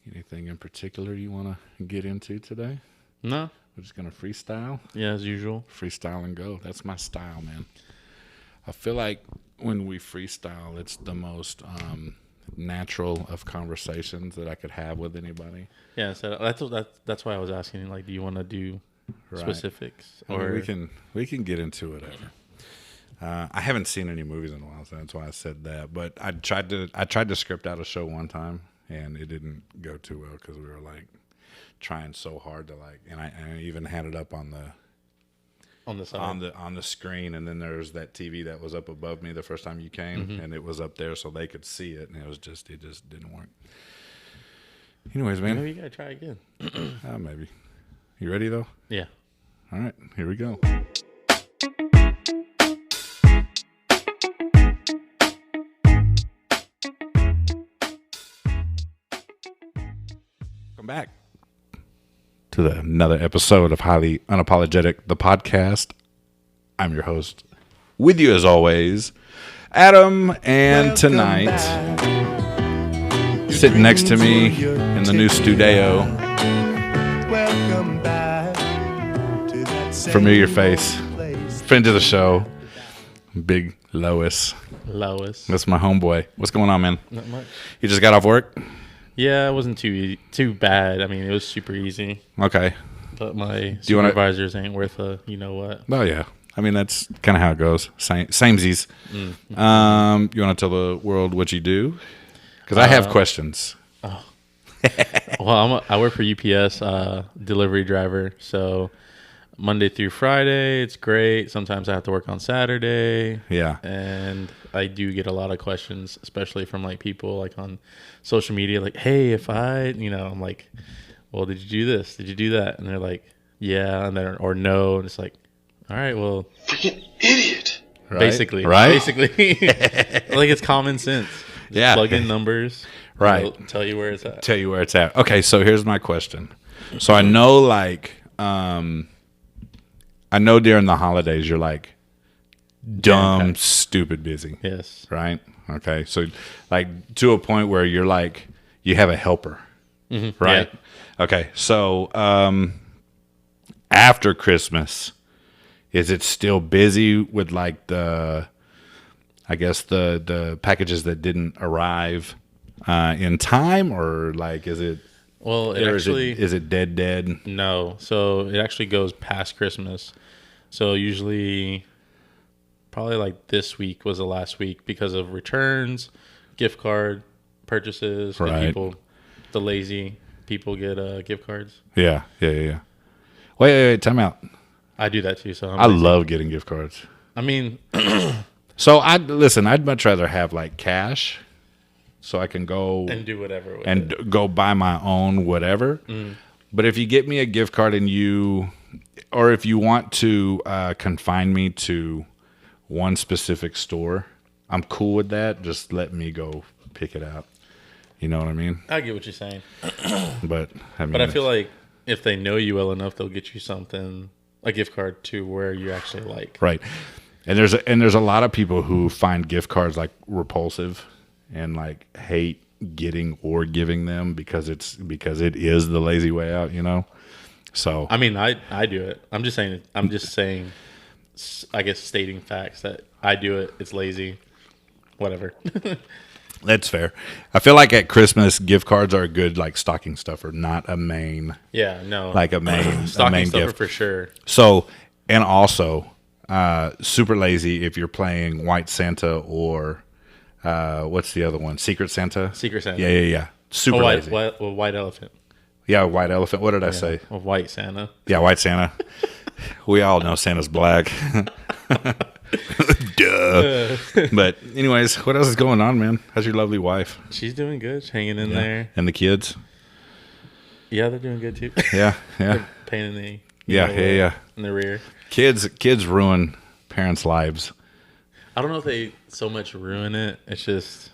Anything in particular you want to get into today? No. We're just going to freestyle. Yeah, as usual. Freestyle and go. That's my style, man. I feel like when we freestyle, it's the most natural of conversations that I could have with anybody. Yeah, so that's why I was asking. Like, do you want to do specifics, I mean, we can get into whatever. I haven't seen any movies in a while, so that's why I said that. But I tried to script out a show one time, and it didn't go too well because we were like trying so hard to and I even had it up on the side. on the screen, and then there's that TV that was up above me the first time you came, and it was up there so they could see it, and it just didn't work. Anyways, man, Maybe you gotta try again. Maybe. You ready though? Yeah. All right, here we go. Welcome back to another episode of Highly Unapologetic, the podcast. I'm your host. With you as always, Adam, and tonight, sitting next to me in the new studio, familiar face, friend of the show, Big Lois. That's my homeboy. What's going on, man? Not much. You just got off work? Yeah, it wasn't too bad. I mean, it was super easy. Okay. But my supervisors ain't worth a you know what. Oh, yeah. I mean, that's kind of how it goes. Samesies. You want to tell the world what you do? Because I have questions. Oh. Well, I work for UPS, delivery driver. So Monday through Friday, it's great. Sometimes I have to work on Saturday. Yeah. And I do get a lot of questions, especially from like people like on social media, like, hey, if I'm like, well, did you do this? Did you do that? And they're like, yeah, and then or no, and it's like, all right, well, freaking idiot. Right? Basically, right? Basically, like it's common sense. Just plug in numbers, right? It'll tell you where it's at. Tell you where it's at. Okay, so here's my question. So I know, I know during the holidays you're like dumb, stupid busy. Yes. Right. Okay. So like to a point where you're like you have a helper. Mm-hmm. Right. Yeah. Okay. So after Christmas, is it still busy with like the packages that didn't arrive in time, or like is it? Well, is it dead? No. So it actually goes past Christmas. So usually, probably like this week was the last week because of returns, gift card purchases. Right. People, the lazy people get gift cards. Yeah. Wait, time out. I do that too. So I love getting gift cards. I mean, so I'd much rather have like cash, so I can go and do whatever with and it. Go buy my own whatever. But if you get me a gift card and if you want to confine me to one specific store, I'm cool with that. Just let me go pick it out. You know what I mean? I get what you're saying. But I feel like if they know you well enough, they'll get you a gift card to where you actually like. Right. And there's a lot of people who find gift cards like repulsive and like hate getting or giving them because it is the lazy way out, you know? So I mean, I do it. I'm just saying, I guess stating facts that I do it. It's lazy, whatever. That's fair. I feel like at Christmas, gift cards are a good like stocking stuffer, not a main. Yeah, no. Like a main stocking stuffer gift for sure. So, and also, super lazy if you're playing White Santa or what's the other one? Secret Santa. Secret Santa. Yeah. Super lazy. White elephant. Yeah, white elephant. What did I say? A white Santa. Yeah, white Santa. We all know Santa's black. Duh. But anyways, what else is going on, man? How's your lovely wife? She's doing good. She's hanging in there. And the kids? Yeah, they're doing good too. Yeah. Pain in the in the rear. Kids ruin parents' lives. I don't know if they so much ruin it. It's just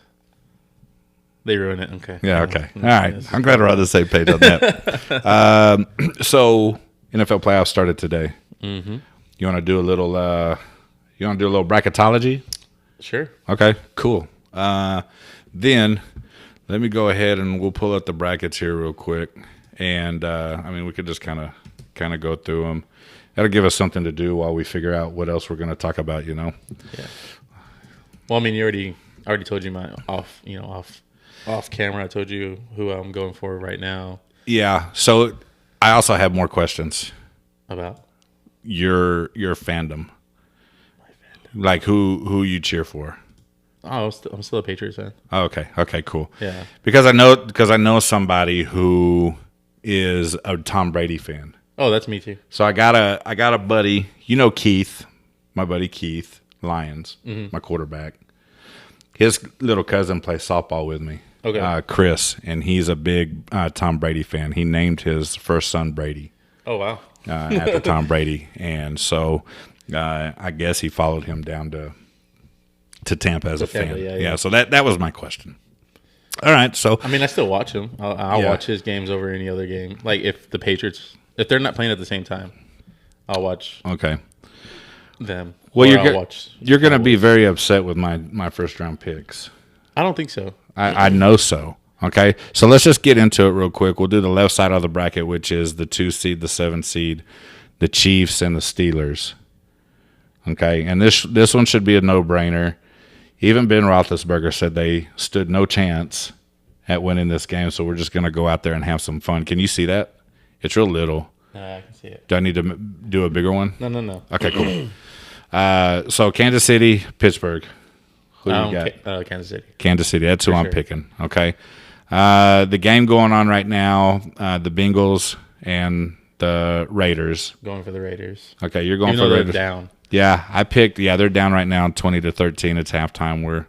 they ruin it. Okay. Yeah. Okay. All right. I'm glad we're on the same page on that. So NFL playoffs started today. Mm-hmm. You want to do a little? You want to do a little bracketology? Sure. Okay. Cool. Then Let me go ahead and we'll pull up the brackets here real quick, and we could just kind of go through them. That'll give us something to do while we figure out what else we're going to talk about. Yeah. Well, I mean, I already told you my off camera. I told you who I'm going for right now. Yeah. So I also have more questions About your fandom. my fandom. Like who you cheer for. Oh, I'm still a Patriots fan. Oh, okay. Okay, cool. Yeah. Because I know somebody who is a Tom Brady fan. Oh, that's me too. So I got a buddy, Keith, my buddy Keith Lyons, my quarterback. His little cousin plays softball with me. Okay. Chris, and he's a big Tom Brady fan. He named his first son Brady Oh, wow. after Tom Brady, and so I guess he followed him down to Tampa as a Tampa, fan. yeah. So that was my question. All right, so I mean, I still watch him. I'll Yeah. watch his games over any other game. Like if the Patriots, if they're not playing at the same time, I'll watch okay. them. Well, Or I'll watch. you're going to be Cowboys. very upset with my first round picks. I don't think so. I know so. Okay, so let's just get into it real quick. We'll do the left side of the bracket, which is the 2 seed, the 7 seed, the Chiefs, and the Steelers. Okay, and this one should be a no-brainer. Even Ben Roethlisberger said they stood no chance at winning this game, so we're just going to go out there and have some fun. Can you see that? It's real little. I can see it. Do I need to do a bigger one? No. Okay, cool. So Kansas City, Pittsburgh. Who do you got? Kansas City. Kansas City. That's who For I'm sure. picking. Okay. The game going on right now, the Bengals and the Raiders. Going for the Raiders. Okay, you're going Even for though the they're Raiders. down. Yeah, I picked. Yeah, they're down right now, 20-13. It's halftime. We're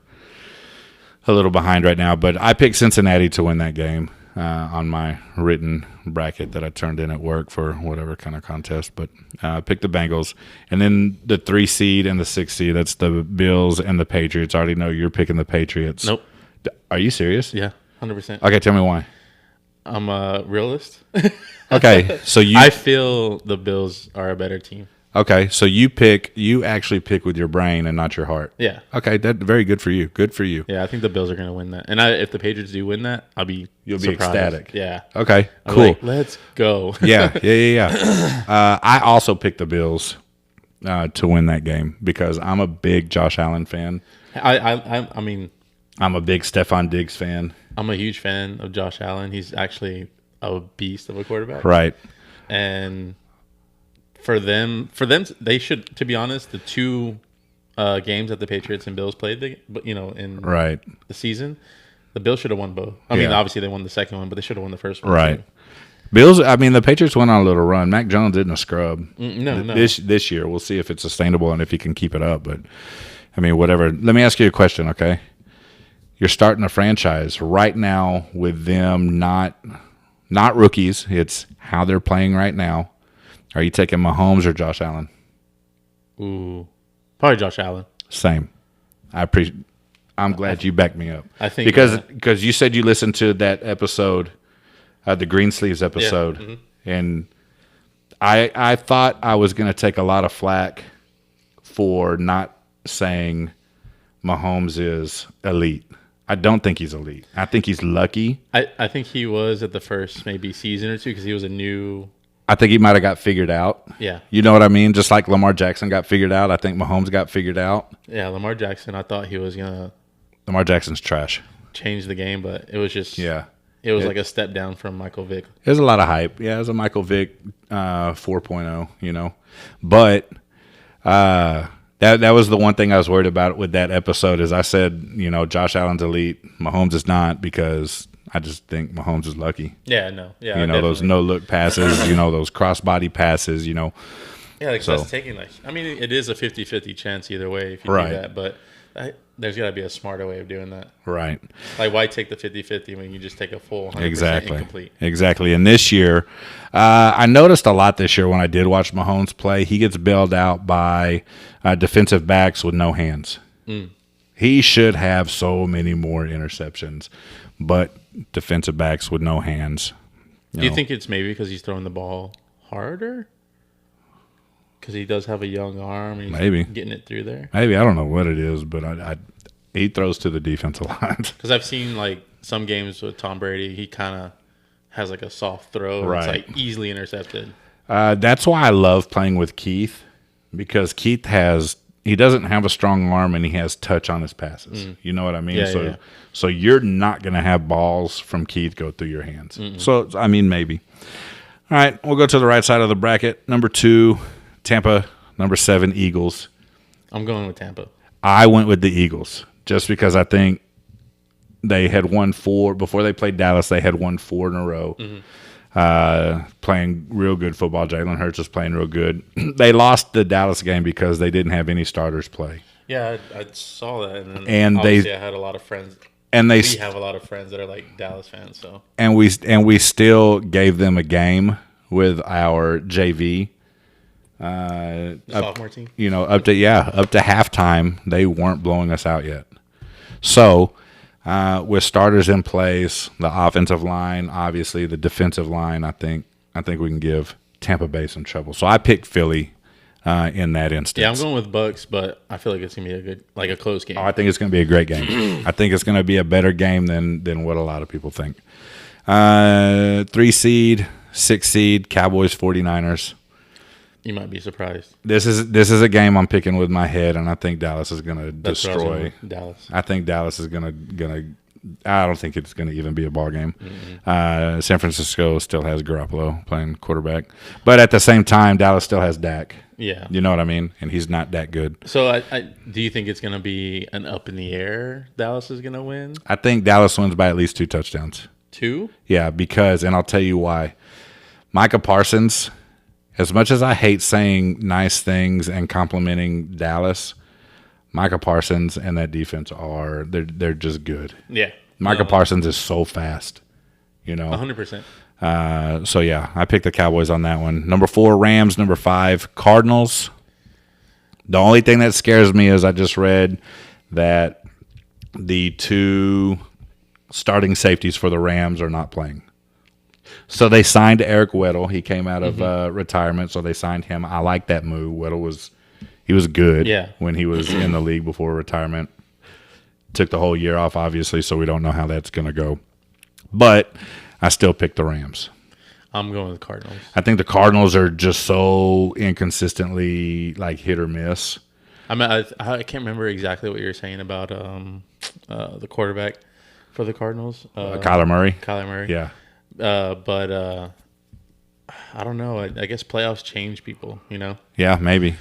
a little behind right now, but I picked Cincinnati to win that game on my written bracket that I turned in at work for whatever kind of contest. But I picked the Bengals, and then the 3 seed and the 6 seed. That's the Bills and the Patriots. I already know you're picking the Patriots. Nope. Are you serious? Yeah, 100%. Okay, tell me why. I'm a realist. Okay, so I feel the Bills are a better team. you actually pick with your brain and not your heart. Yeah. Okay, that's very good for you. Good for you. Yeah, I think the Bills are going to win that. And if the Patriots do win that, You'll be surprised. ecstatic. Yeah. Okay, I'm cool. like, let's go. Yeah. I also picked the Bills to win that game because I'm a big Josh Allen fan. I mean, I'm a big Stephon Diggs fan. I'm a huge fan of Josh Allen. He's actually a beast of a quarterback. Right. And for them, they should, to be honest, the 2 games that the Patriots and Bills played, in Right. the season, the Bills should have won both. I mean, Yeah. obviously they won the second one, but they should have won the first one. Right. too. Bills. I mean, the Patriots went on a little run. Mac Jones isn't a scrub. No. This year, we'll see if it's sustainable and if he can keep it up. But I mean, whatever. Let me ask you a question, okay? You're starting a franchise right now with them not rookies. It's how they're playing right now. Are you taking Mahomes or Josh Allen? Ooh, probably Josh Allen. Same. I'm glad you backed me up. I think because you said you listened to that episode, the Greensleeves episode, mhm. and I thought I was going to take a lot of flack for not saying Mahomes is elite. I don't think he's elite. I think he's lucky. I think he was at the first maybe season or two because he was a new. I think he might have got figured out. Yeah. You know what I mean? Just like Lamar Jackson got figured out, I think Mahomes got figured out. Yeah, Lamar Jackson, I thought he was going to Lamar Jackson's trash. change the game, but it was just. Yeah. It was like a step down from Michael Vick. There's a lot of hype. Yeah, it's a Michael Vick 4.0, you know. But that was the one thing I was worried about with that episode is I said, Josh Allen's elite. Mahomes is not because I just think Mahomes is lucky. Yeah, no. Yeah, Those no-look passes, those cross-body passes, Yeah, like so- that's taking it is a 50-50 chance either way if you Right. do that, but there's got to be a smarter way of doing that. Right. Like, why take the 50-50 when you just take a full 100% Exactly. incomplete? Exactly. And this year, I noticed a lot this year when I did watch Mahomes play. He gets bailed out by defensive backs with no hands. He should have so many more interceptions, but defensive backs with no hands. Do you think it's maybe because he's throwing the ball harder? Because he does have a young arm and he's Maybe. getting it through there? Maybe I don't know what it is, but he throws to the defensive line. Because I've seen like some games with Tom Brady, he kind of has like a soft throw. And Right. It's like easily intercepted. That's why I love playing with Keith, because Keith he doesn't have a strong arm and he has touch on his passes. You know what I mean? Yeah, yeah. So you're not going to have balls from Keith go through your hands. So, I mean, maybe. All right, we'll go to the right side of the bracket. Number 2, Tampa. Number 7, Eagles. I'm going with Tampa. I went with the Eagles just because I think they had won 4 before they played Dallas. They had won 4 in a row. Playing real good football. Jalen Hurts was playing real good. They lost the Dallas game because they didn't have any starters play. Yeah, I saw that, and then And obviously I had a lot of friends. And they We have a lot of friends that are like Dallas fans, so and we still gave them a game with our JV. the sophomore team. Up to halftime, they weren't blowing us out yet. So, with starters in place, the offensive line, obviously the defensive line, I think we can give Tampa Bay some trouble. So I picked Philly in that instance. Yeah, I'm going with Bucks, but I feel like it's gonna be a close game. Oh, I think it's going to be a great game. I think it's going to be a better game than what a lot of people think. 3 seed, 6 seed, Cowboys, 49ers. You might be surprised. This is a game I'm picking with my head, and I think Dallas is going to That's what I was going destroy. with, Dallas. I think Dallas is gonna. I don't think it's going to even be a ball game. San Francisco still has Garoppolo playing quarterback, but at the same time, Dallas still has Dak. Yeah. You know what I mean? And he's not that good. So I do you think it's gonna be an up in the air? Dallas is gonna win I think Dallas wins by at least 2 touchdowns. 2. Yeah, because, and I'll tell you why. Micah Parsons, as much as I hate saying nice things and complimenting Dallas, Micah Parsons and that defense they're just good. Yeah. Micah Parsons is so fast, 100%. So yeah, I picked the Cowboys on that one. Number 4, Rams. Number 5, Cardinals. The only thing that scares me is I just read that the 2 starting safeties for the Rams are not playing. So they signed Eric Weddle. He came out of retirement, so they signed him. I like that move. Weddle was good when he was in the league before retirement. Took the whole year off, obviously, so we don't know how that's going to go. But I still picked the Rams. I'm going with the Cardinals. I think the Cardinals are just so inconsistently like hit or miss. I mean, I can't remember exactly what you were saying about the quarterback for the Cardinals. Kyler Murray. Kyler Murray. Yeah. But I don't know. I guess playoffs change people, Yeah, maybe.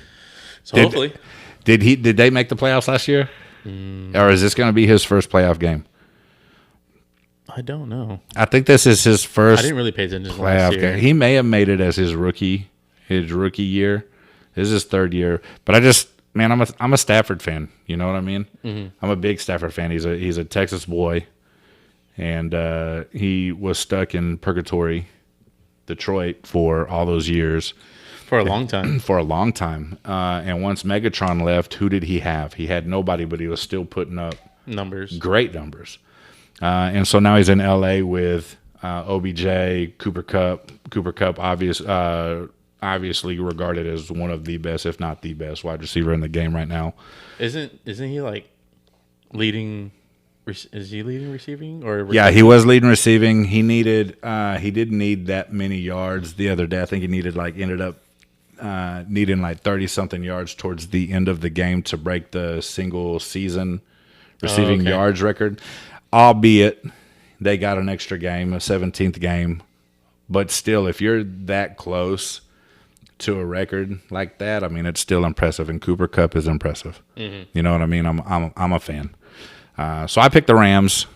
So hopefully. Did they make the playoffs last year? Or is this going to be his first playoff game? I don't know. I think this is his first I didn't really pay attention to playoff last year. game. He may have made it as his rookie year. This is his 3rd year. But I'm a Stafford fan. You know what I mean? Mm-hmm. I'm a big Stafford fan. He's a Texas boy, and he was stuck in purgatory, Detroit, for all those years. For a long time. For a long time. And once Megatron left, who did he have? He had nobody, but he was still putting up Numbers. great numbers. And so now he's in L.A. with OBJ, Cooper Kupp. Cooper Kupp, obviously regarded as one of the best, if not the best, wide receiver in the game right now. Isn't he like leading? Is he leading receiving or? Yeah, he was leading receiving. He didn't need that many yards the other day. I think he ended up needing like 30-something yards towards the end of the game to break the single season receiving yards record. Albeit they got an extra game, a 17th game. But still, if you're that close to a record like that, I mean, it's still impressive. And Cooper Kupp is impressive. Mm-hmm. You know what I mean? I'm a fan. So I picked the Rams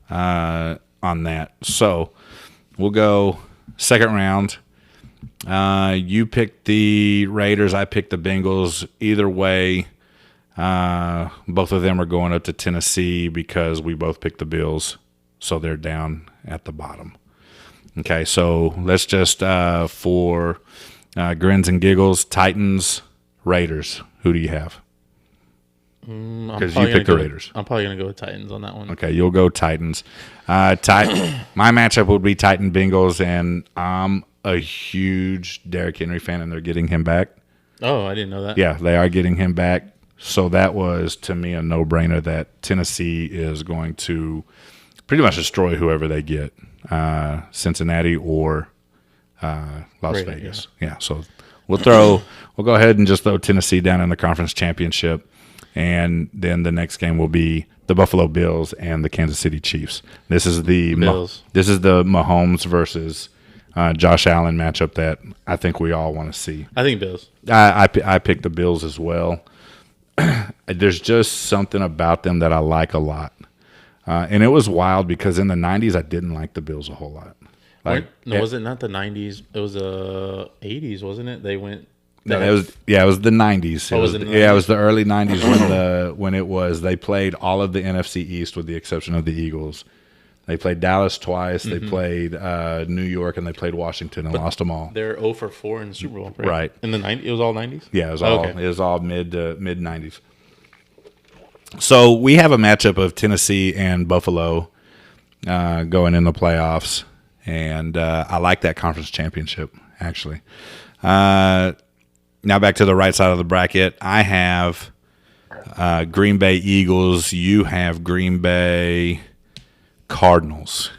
on that. So we'll go second round. You picked the Raiders. I picked the Bengals. Either way, both of them are going up to Tennessee because we both picked the Bills. So they're down at the bottom. Okay, so let's just, for grins and giggles, Titans, Raiders. Who do you have? Because you picked the Raiders. I'm probably going to go with Titans on that one. Okay, you'll go Titans. My matchup would be Titan Bengals, and I'm a huge Derrick Henry fan, and they're getting him back. Oh, I didn't know that. Yeah, they are getting him back. So that was, to me, a no-brainer that Tennessee is going to pretty much destroy whoever they get, Cincinnati or Las Right, Vegas. Yeah, so we'll go ahead and just throw Tennessee down in the conference championship, and then the next game will be the Buffalo Bills and the Kansas City Chiefs. This is the Bills. This is the Mahomes versus Josh Allen matchup that I think we all want to see. I think Bills. I picked the Bills as well. There's just something about them that I like a lot. And it was wild because in the 90s, I didn't like the Bills a whole lot. Was it not the 90s? It was the 80s, wasn't it? They went. No, it was the 90s. Oh, was it the Yeah, it 90s? was the early 90s when they played all of the NFC East with the exception of the Eagles. They played Dallas twice. They played New York, and they played Washington and lost them all. They're 0 for 4 in the Super Bowl, right? Right. In the 90s, it was all 90s. Yeah, it Okay. was all mid 90s. So we have a matchup of Tennessee and Buffalo going in the playoffs, and I like that conference championship actually. Now back to the right side of the bracket, I have Green Bay Eagles. You have Green Bay Cardinals.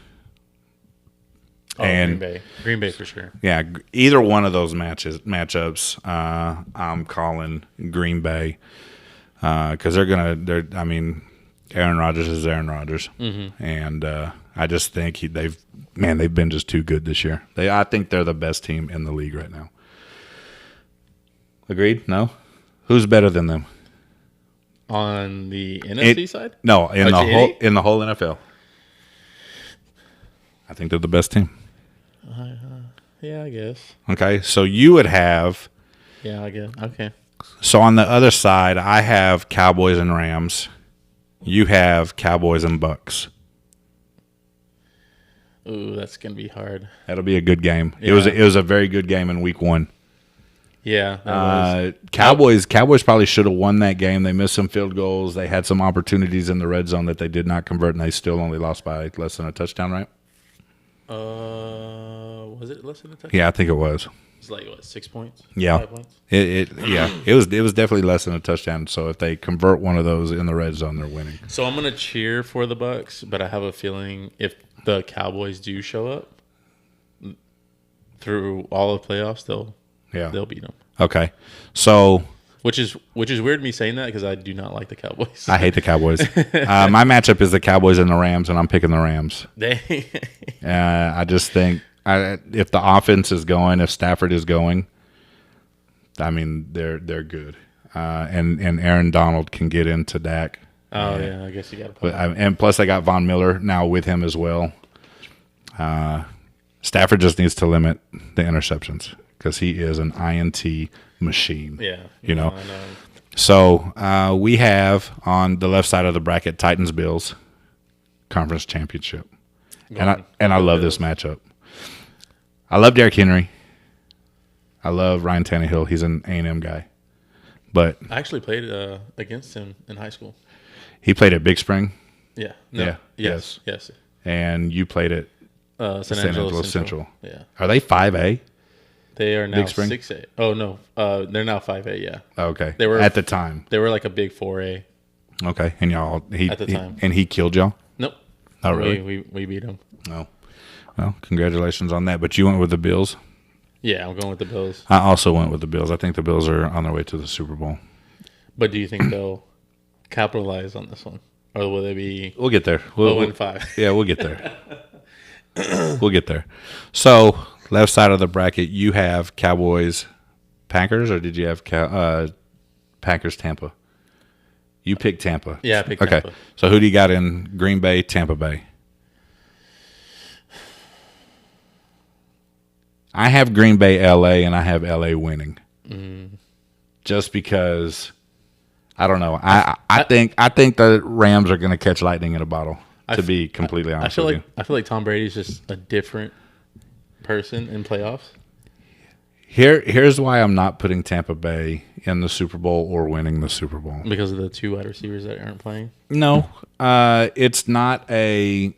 Oh, And- Green Bay for sure. Yeah, either one of those matchups, I'm calling Green Bay because I mean, Aaron Rodgers is Aaron Rodgers, and I just think they've been just too good this year. I think they're the best team in the league right now. Agreed? No? Who's better than them? On the NFC side, No, in Any? the whole NFL. I think they're the best team. yeah, I guess. Okay, so you would have. Yeah, I guess. Okay. So on the other side, I have Cowboys and Rams. You have Cowboys and Bucks. Ooh, that's gonna be hard. That'll be a good game. Yeah. It was a very good game in week 1. Yeah, that was. Cowboys probably should have won that game. They missed some field goals. They had some opportunities in the red zone that they did not convert, and they still only lost by less than a touchdown, right? Was it less than a touchdown? Yeah, I think it was. It's like what, 6 points? Yeah. 5 points? It was definitely less than a touchdown. So if they convert one of those in the red zone, they're winning. So I'm gonna cheer for the Bucks, but I have a feeling if the Cowboys do show up through all of the playoffs, they'll beat them. Okay. So Which is weird me saying that because I do not like the Cowboys. I hate the Cowboys. My matchup is the Cowboys and the Rams, and I'm picking the Rams. They I just think if the offense is going, if Stafford is going, I mean they're good, and Aaron Donald can get into Dak. Oh yeah, I guess you got to put. And plus they got Von Miller now with him as well. Stafford just needs to limit the interceptions because he is an INT machine. Yeah, you know. I know. So we have on the left side of the bracket Titans Bills conference championship, and I love this matchup. I love Derrick Henry. I love Ryan Tannehill. He's an A&M guy, but I actually played against him in high school. he played at Big Spring, Yeah. No, Yeah, Yes. Yes. and you played at San San Angelo Angelo Central. Central. Yeah. Are they 5A? They are now Big Spring? 6A. Oh no, they're now 5A. Yeah. Okay, They were- at the time. They were like a big 4A. Okay, and At the time. and he killed y'all. Nope. Oh, really? We beat them. No. Well, congratulations on that. But you went with the Bills. Yeah, I'm going with the Bills. I also went with the Bills. I think the Bills are on their way to the Super Bowl. But do you think they'll capitalize on this one, or will they be We'll get there. 0-5? Yeah, we'll get there. We'll get there. So, left side of the bracket, you have Cowboys, Packers, or did you have Packers, Tampa? You picked Tampa. Yeah, I picked Okay. Tampa. So, who do you got in Green Bay, Tampa Bay? I have Green Bay, LA, and I have LA winning. Just because, I don't know. I think the Rams are going to catch lightning in a bottle. To be completely I honest feel with like I feel like Tom Brady's just a different person in playoffs. Here's why I'm not putting Tampa Bay in the Super Bowl or winning the Super Bowl. Because of the 2 wide receivers that aren't playing. No, it's not a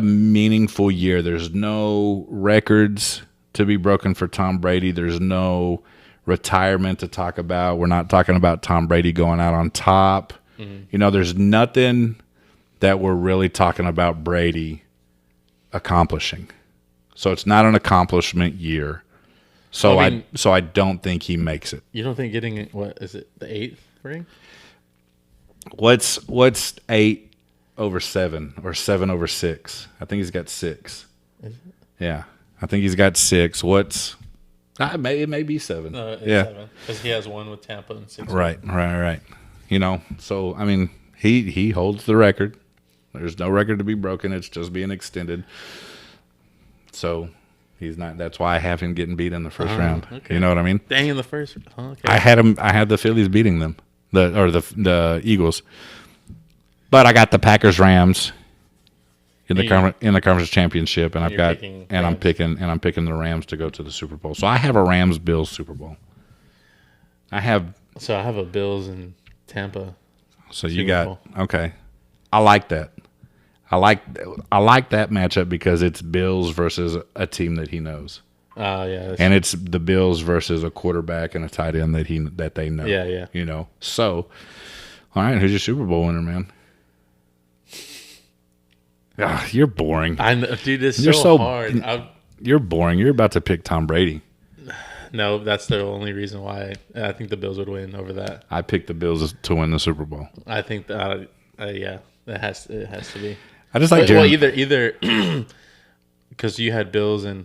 meaningful year. There's no records to be broken for Tom Brady. There's no retirement to talk about. We're not talking about Tom Brady going out on top. You know, there's nothing that we're really talking about Brady accomplishing. So it's not an accomplishment year. So I don't think he makes it. You don't think getting what is it, the 8th ring? What's 8 over 7 or 7 over 6? I think he's got 6. Is it? Yeah, I think he's got 6. It may be 7. It's yeah, 7 because he has one with Tampa and 6. right. You know, so I mean, he holds the record. There's no record to be broken. It's just being extended. So he's not. That's why I have him getting beat in the first round. Okay. You know what I mean? Dang, in the first. Oh, okay. I had the Phillies beating them, the Eagles, but I got the Packers Rams in the conference championship, and I'm picking the Rams to go to the Super Bowl. So I have a Rams Bills Super Bowl. I have a Bills and Tampa. So you Super got Bowl. okay. I like that. I like that matchup because it's Bills versus a team that he knows. Yeah. And it's the Bills versus a quarterback and a tight end that they know. Yeah. You know. So, all right, who's your Super Bowl winner, man? You're boring. I know, dude. It's You're so hard. You're boring. You're about to pick Tom Brady. No, that's the only reason why I think the Bills would win over that. I picked the Bills to win the Super Bowl. I think that yeah, it has to be. I just like well, either because you had Bills and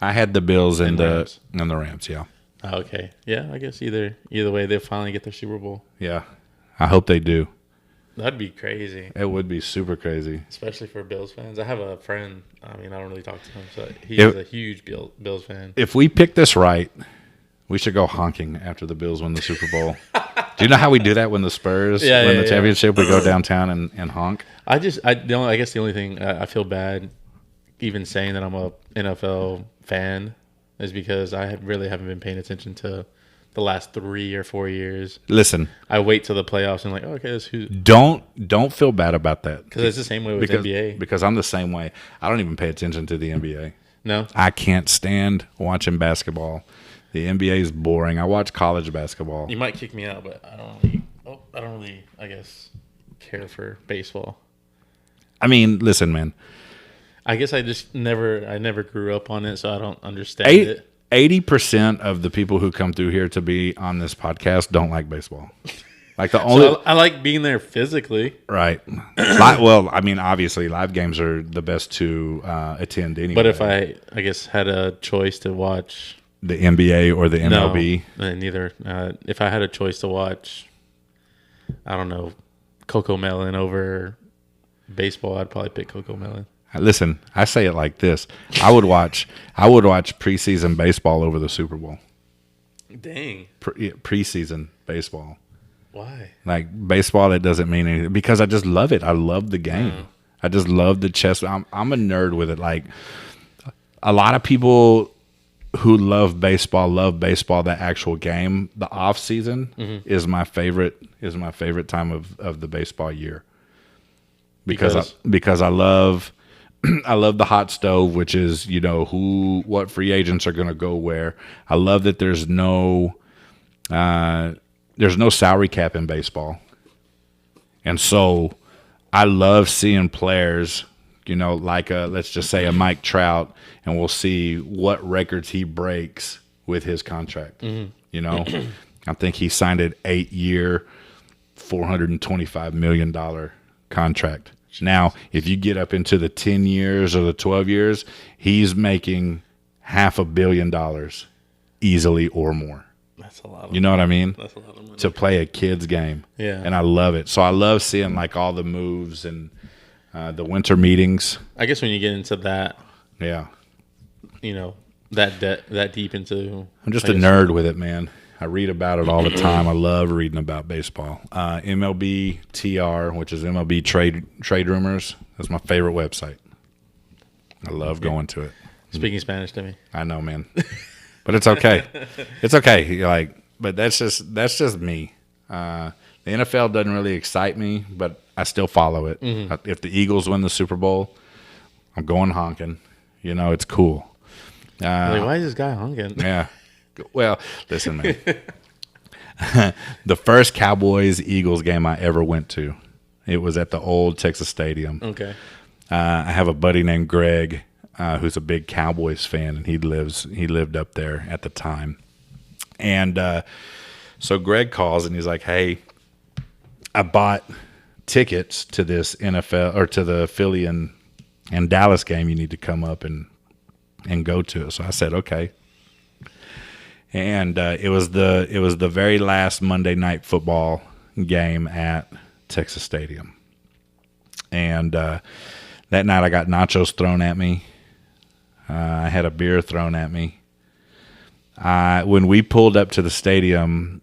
I had the Bills and the Rams. Yeah. Okay. Yeah, I guess either way they finally get their Super Bowl. Yeah. I hope they do. That'd be crazy. It would be super crazy, especially for Bills fans. I have a friend. I mean, I don't really talk to him, so he's a huge Bills fan. If we pick this right, we should go honking after the Bills win the Super Bowl. Do you know how we do that when the Spurs win the championship? We go downtown and honk. I guess the only thing I feel bad even saying that I'm a NFL fan is because I really haven't been paying attention to the last 3 or 4 years. Listen, I wait till the playoffs and okay, that's who. Don't feel bad about that because it's the same way with NBA. Because I'm the same way. I don't even pay attention to the NBA. No, I can't stand watching basketball. The NBA is boring. I watch college basketball. You might kick me out, but I don't really. I guess care for baseball. I mean, listen, man. I guess I never grew up on it, so I don't understand it. 80% of the people who come through here to be on this podcast don't like baseball. Like the only I like being there physically. Right. Well, I mean, obviously, live games are the best to attend anyway. But if I guess had a choice to watch the NBA or the MLB, neither. If I had a choice to watch, I don't know, Coco Melon over baseball, I'd probably pick Coco Melon. Listen, I say it like this: I would watch preseason baseball over the Super Bowl. Dang. Preseason baseball. Why? Like baseball that doesn't mean anything because I just love it. I love the game. I just love the chess. I'm a nerd with it. Like a lot of people who love baseball the actual game. The off season is my favorite time of the baseball year. Because I love I love the hot stove, which is, what free agents are going to go where. I love that there's no salary cap in baseball. And so I love seeing players, like let's just say a Mike Trout, and we'll see what records he breaks with his contract. I think he signed an 8-year, $425 million contract. Now, if you get up into the 10 years or the 12 years, he's making $500 million easily or more. That's a lot. You know what I mean? That's a lot of money to play a kid's game. Yeah, and I love it. So I love seeing like all the moves and the winter meetings. I guess when you get into that, yeah, that deep into. I'm just a nerd with it, man. I read about it all the time. I love reading about baseball. MLB TR, which is MLB Trade Rumors, that's my favorite website. I love going to it. Speaking Spanish to me. I know, man. But it's okay. It's okay. But that's just me. The NFL doesn't really excite me, but I still follow it. Mm-hmm. If the Eagles win the Super Bowl, I'm going honking. It's cool. Why is this guy honking? Yeah. Well, listen, man. The first Cowboys-Eagles game I ever went to, It was at the old Texas Stadium. Okay. I have a buddy named Greg who's a big Cowboys fan, and he lived up there at the time. And so Greg calls and he's like, "Hey, I bought tickets to this NFL or to the Philly and Dallas game. You need to come up and go to it." So I said, "Okay." And it was the very last Monday Night Football game at Texas Stadium. And that night I got nachos thrown at me. I had a beer thrown at me. When we pulled up to the stadium,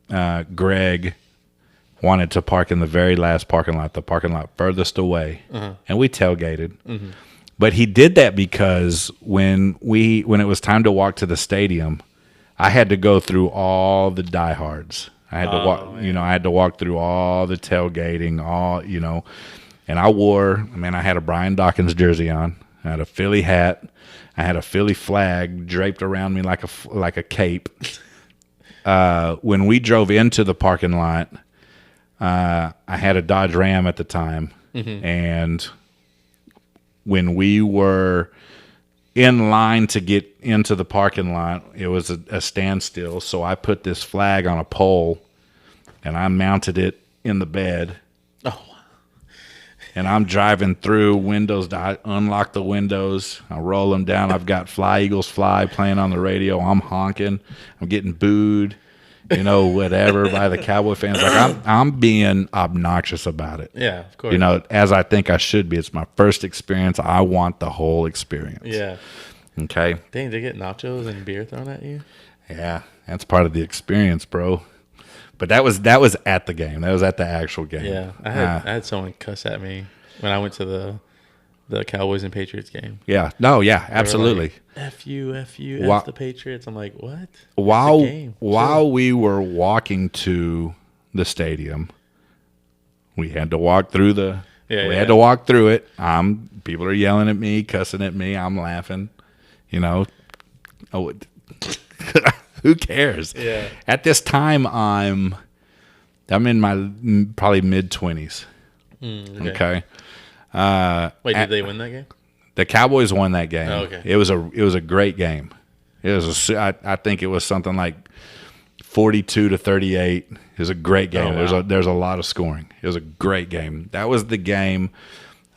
Greg wanted to park in the very last parking lot, the parking lot furthest away, and we tailgated. Mm-hmm. But he did that because when it was time to walk to the stadium, I had to go through all the diehards. I had to walk, man. I had to walk through all the tailgating, and I had a Brian Dawkins jersey on. I had a Philly hat. I had a Philly flag draped around me like a cape. When we drove into the parking lot, I had a Dodge Ram at the time, and when we were in line to get into the parking lot, it was a standstill. So I put this flag on a pole, and I mounted it in the bed. Oh. And I'm driving through windows. I unlock the windows. I roll them down. I've got Fly Eagles Fly playing on the radio. I'm honking. I'm getting booed, whatever, by the Cowboy fans. Like I'm being obnoxious about it. Yeah, of course. As I think I should be. It's my first experience. I want the whole experience. Yeah. Okay. Dang, they get nachos and beer thrown at you? Yeah, that's part of the experience, bro. But that was at the game. That was at the actual game. Yeah, I had someone cuss at me when I went to the Cowboys and Patriots game. Yeah, no, yeah, absolutely. Like, F you, F the Patriots. I'm like, what? While we were walking to the stadium, we had to walk through had to walk through it. People are yelling at me, cussing at me. I'm laughing. Who cares? Yeah. At this time, I'm in my probably mid-20s. Okay. Wait, did they win that game? The Cowboys won that game. Oh, okay. It was a great game. I think it was something like 42-38. It was a great game. Oh, wow. There's a lot of scoring. It was a great game. That was the game.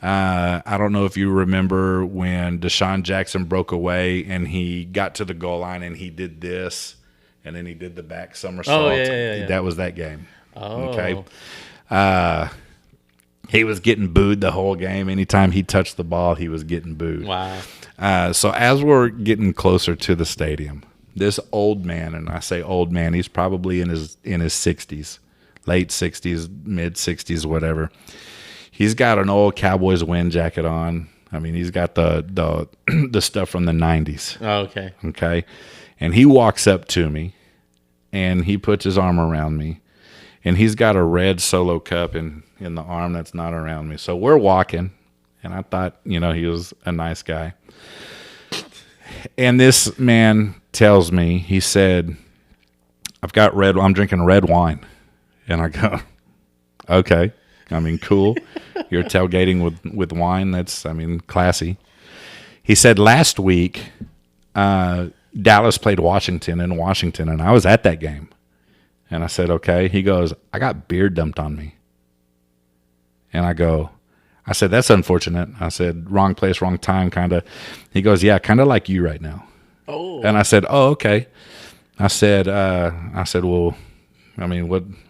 I don't know if you remember when Deshaun Jackson broke away and he got to the goal line and he did this, and then he did the back somersault. Oh, yeah. That was that game. Oh. Okay. He was getting booed the whole game. Anytime he touched the ball, he was getting booed. Wow. So as we're getting closer to the stadium, this old man, and I say old man, he's probably in his 60s, late 60s, mid 60s, whatever. He's got an old Cowboys wind jacket on. I mean, he's got the stuff from the 90s. Oh, okay. Okay. And he walks up to me, and he puts his arm around me, and he's got a red Solo cup in the arm that's not around me. So we're walking, and I thought, he was a nice guy. And this man tells me, he said, I'm drinking red wine. And I go, okay. I mean, cool. You're tailgating with wine. That's, classy. He said last week, Dallas played Washington in Washington, and I was at that game. And I said, okay. He goes, I got beer dumped on me. And I said, that's unfortunate. I said, wrong place, wrong time, kind of. He goes, yeah, kind of like you right now. Oh. And I said, oh, okay. I said, well,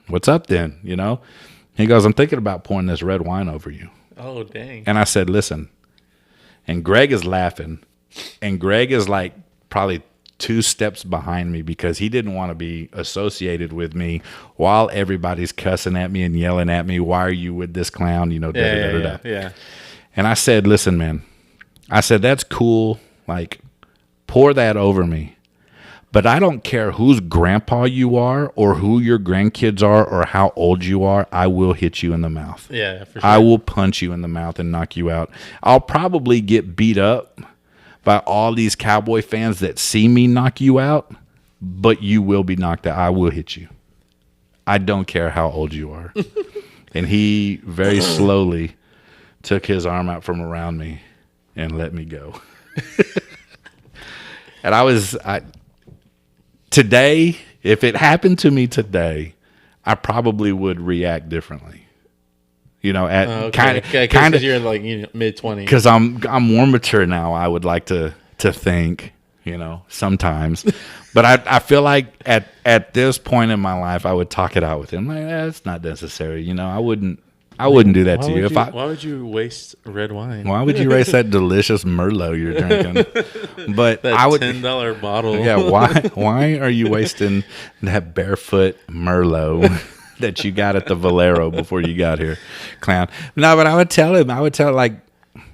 what's up then, He goes, I'm thinking about pouring this red wine over you. Oh, dang. And I said, listen. And Greg is laughing. And Greg is like probably 2 steps behind me because he didn't want to be associated with me while everybody's cussing at me and yelling at me. Why are you with this clown? Yeah. And I said, listen, man. I said, that's cool. Like, pour that over me. But I don't care whose grandpa you are or who your grandkids are or how old you are. I will hit you in the mouth. Yeah, for sure. I will punch you in the mouth and knock you out. I'll probably get beat up by all these Cowboy fans that see me knock you out, but you will be knocked out. I will hit you. I don't care how old you are. And he very slowly took his arm out from around me and let me go. And today, if it happened to me today, I probably would react differently. You know, at kind of you're like mid-20s. Because I'm more mature now. I would like to think, you know, sometimes, but I feel like at this point in my life, I would talk it out with him. Like, that's not necessary. You know, I wouldn't do that to you. Why would you waste red wine? Why would you waste that delicious Merlot you're drinking? But that I would $10 bottle. Yeah, why are you wasting that barefoot Merlot that you got at the Valero before you got here, clown? No, but I would tell like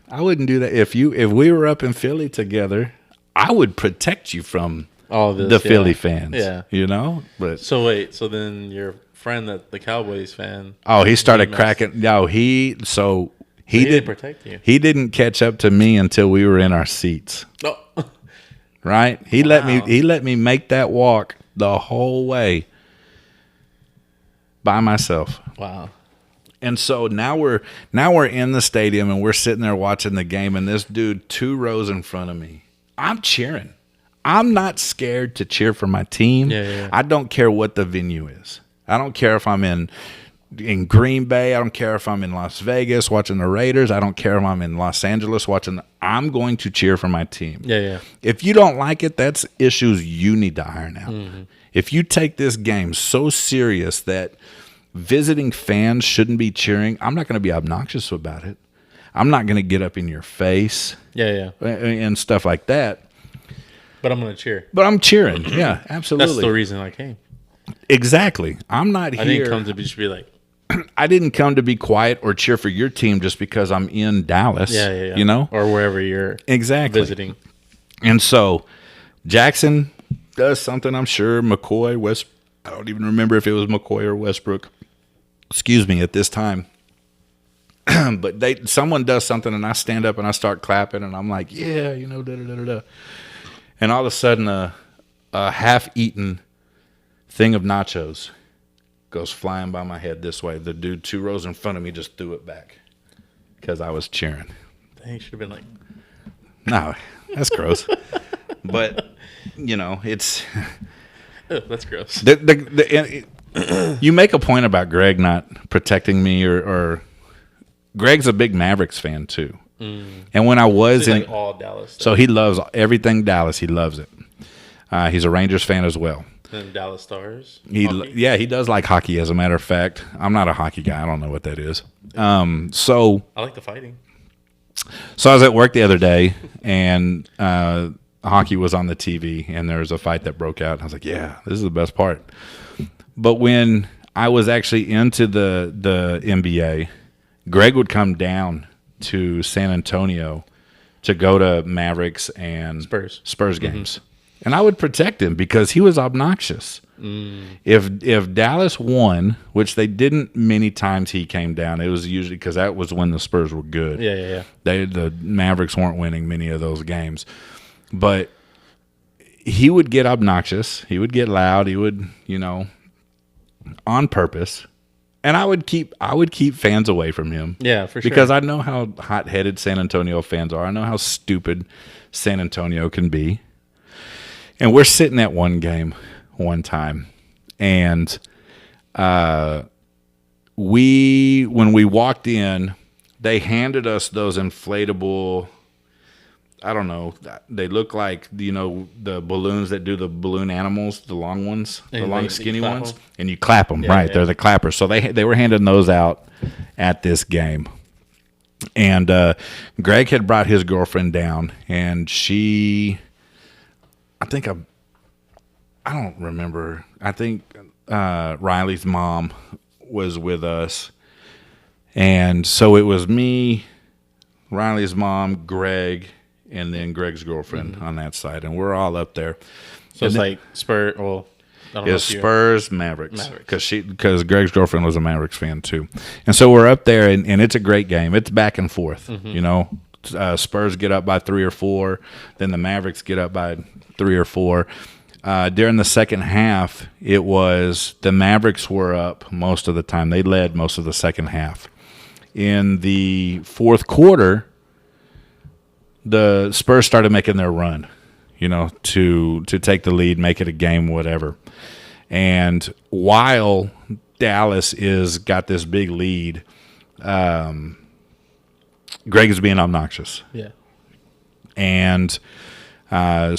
I wouldn't do that if we were up in Philly together. I would protect you from all this, the Philly fans. Yeah, you know. But so then your friend, the Cowboys fan. Oh, he started cracking. No, he didn't protect you. He didn't catch up to me until we were in our seats. Oh. Right? He let me make that walk the whole way by myself. Wow. And so now we're in the stadium and we're sitting there watching the game, and this dude 2 rows in front of me. I'm cheering. I'm not scared to cheer for my team. Yeah. I don't care what the venue is. I don't care if I'm in Green Bay. I don't care if I'm in Las Vegas watching the Raiders. I don't care if I'm in Los Angeles watching. I'm going to cheer for my team. Yeah. If you don't like it, that's issues you need to iron out. Mm-hmm. If you take this game so serious that visiting fans shouldn't be cheering, I'm not going to be obnoxious about it. I'm not going to get up in your face. Yeah. And stuff like that. But I'm going to cheer. But I'm cheering. Yeah, absolutely. That's the reason I came. Exactly. I'm not here. I didn't come to just be like. I didn't come to be quiet or cheer for your team just because I'm in Dallas. Yeah. You know? Or wherever you're visiting. And so Jackson does something, I'm sure. McCoy, I don't even remember if it was McCoy or Westbrook. Excuse me, at this time. But someone does something, and I stand up and I start clapping, and I'm like, yeah, you know, da-da-da-da-da. And all of a sudden, a half-eaten thing of nachos goes flying by my head this way. The dude 2 rows in front of me just threw it back because I was cheering. He should have been like, no, that's gross. But, you know, it's... that's gross. You make a point about Greg not protecting me or Greg's a big Mavericks fan too. And when I was like all Dallas stuff. So he loves everything Dallas. He loves it. He's a Rangers fan as well. And Dallas Stars. He does like hockey. As a matter of fact, I'm not a hockey guy. I don't know what that is. So I like the fighting. So I was at work the other day, and hockey was on the TV, and there was a fight that broke out. And I was like, "Yeah, this is the best part." But when I was actually into the NBA, Greg would come down to San Antonio to go to Mavericks and Spurs games. And I would protect him because he was obnoxious. If Dallas won, which they didn't many times he came down, it was usually because that was when the Spurs were good. Yeah. The Mavericks weren't winning many of those games. But he would get obnoxious. He would get loud. He would, on purpose. And I would keep fans away from him. Yeah, for sure. Because I know how hot-headed San Antonio fans are. I know how stupid San Antonio can be. And we're sitting at one game one time, and when we walked in, they handed us those inflatable, I don't know, they look like, the balloons that do the balloon animals, the long ones, the long skinny ones, and you clap them, right? Yeah. They're the clappers. So they were handing those out at this game. And Greg had brought his girlfriend down, and I don't remember. I think Riley's mom was with us. And so it was me, Riley's mom, Greg, and then Greg's girlfriend on that side. And we're all up there. So it's like Spurs, well, I don't know. It's Spurs, Mavericks. Because Greg's girlfriend was a Mavericks fan too. And so we're up there, and it's a great game. It's back and forth, Spurs get up by 3 or 4, then the Mavericks get up by 3 or 4. during the second half, it was the Mavericks were up most of the time. They led most of the second half. In the fourth quarter, the Spurs started making their run, to take the lead, make it a game, whatever. And while Dallas got this big lead, Greg is being obnoxious. Yeah. And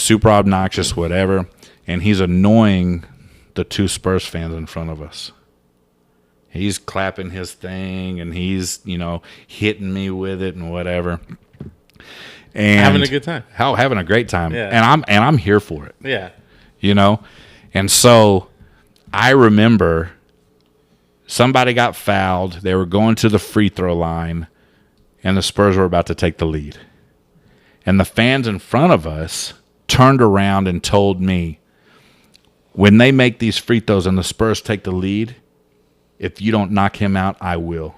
super obnoxious, whatever. And he's annoying the two Spurs fans in front of us. He's clapping his thing, and he's, hitting me with it and whatever. And having a good time. Having a great time. Yeah. And I'm here for it. Yeah. And so I remember somebody got fouled. They were going to the free throw line, and the Spurs were about to take the lead. And the fans in front of us turned around and told me, when they make these free throws and the Spurs take the lead, if you don't knock him out, I will.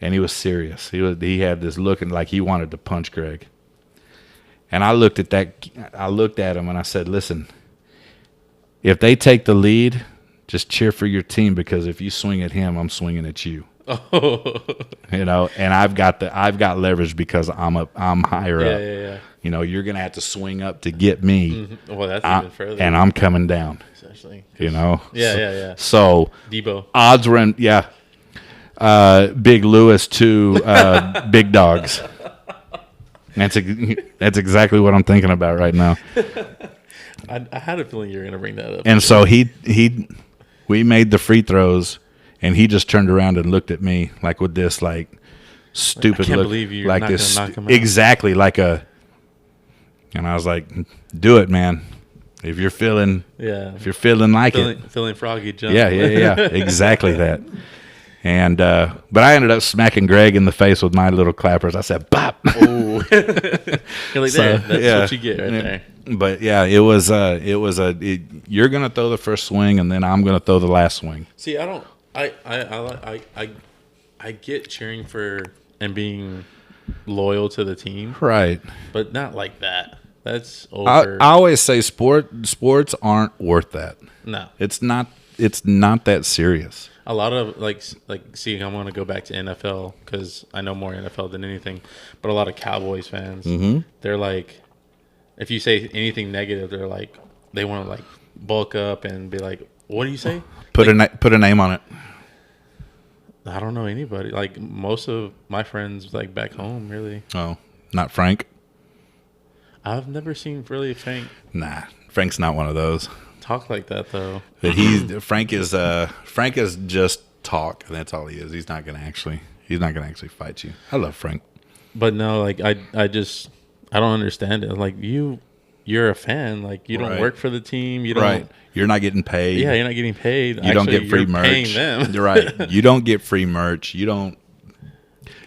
And he was serious. He had this looking like he wanted to punch Greg. And I looked at him and I said, listen, if they take the lead, just cheer for your team, because if you swing at him, I'm swinging at you. Oh. And I've got leverage because I'm higher up. Yeah. You're gonna have to swing up to get me. Mm-hmm. Well, that's even further. And I'm coming down. Essentially. Yeah. So, So Debo. odds were in, Big Lewis to Big Dogs. That's exactly what I'm thinking about right now. I had a feeling you were gonna bring that up. And so we made the free throws, and he just turned around and looked at me like with this stupid I can't look, believe you're like not this gonna knock him out. exactly like a. And I was like, "Do it, man. If you're feeling like it, feeling froggy, jump." Yeah, exactly that." And but I ended up smacking Greg in the face with my little clappers. I said, "Bop!" Oh, you're like, that's what you get right there. But yeah, it was you're gonna throw the first swing, and then I'm gonna throw the last swing. See, I get cheering for and being loyal to the team, Right. but not like that. That's over. I always say sports aren't worth that. No, It's not that serious. a lot of see, I'm going to go back to NFL because I know more NFL than anything, but a lot of Cowboys fans, they're like, if you say anything negative, they're like, they want to like bulk up and be like, what do you say? Put a name on it. I don't know anybody. Like most of my friends, like back home, really. Oh, not Frank. I've never seen really Frank Nah, Frank's not one of those. talk like that though. But Frank is just talk, and that's all he is. He's not gonna actually fight you. I love Frank. But no, like I don't understand it. Like you're a fan. Like you don't Right. work for the team. You don't. Right. You're not getting paid. Yeah, you're not getting paid. You don't get free you're merch. Paying them. You're right. You don't get free merch. You don't.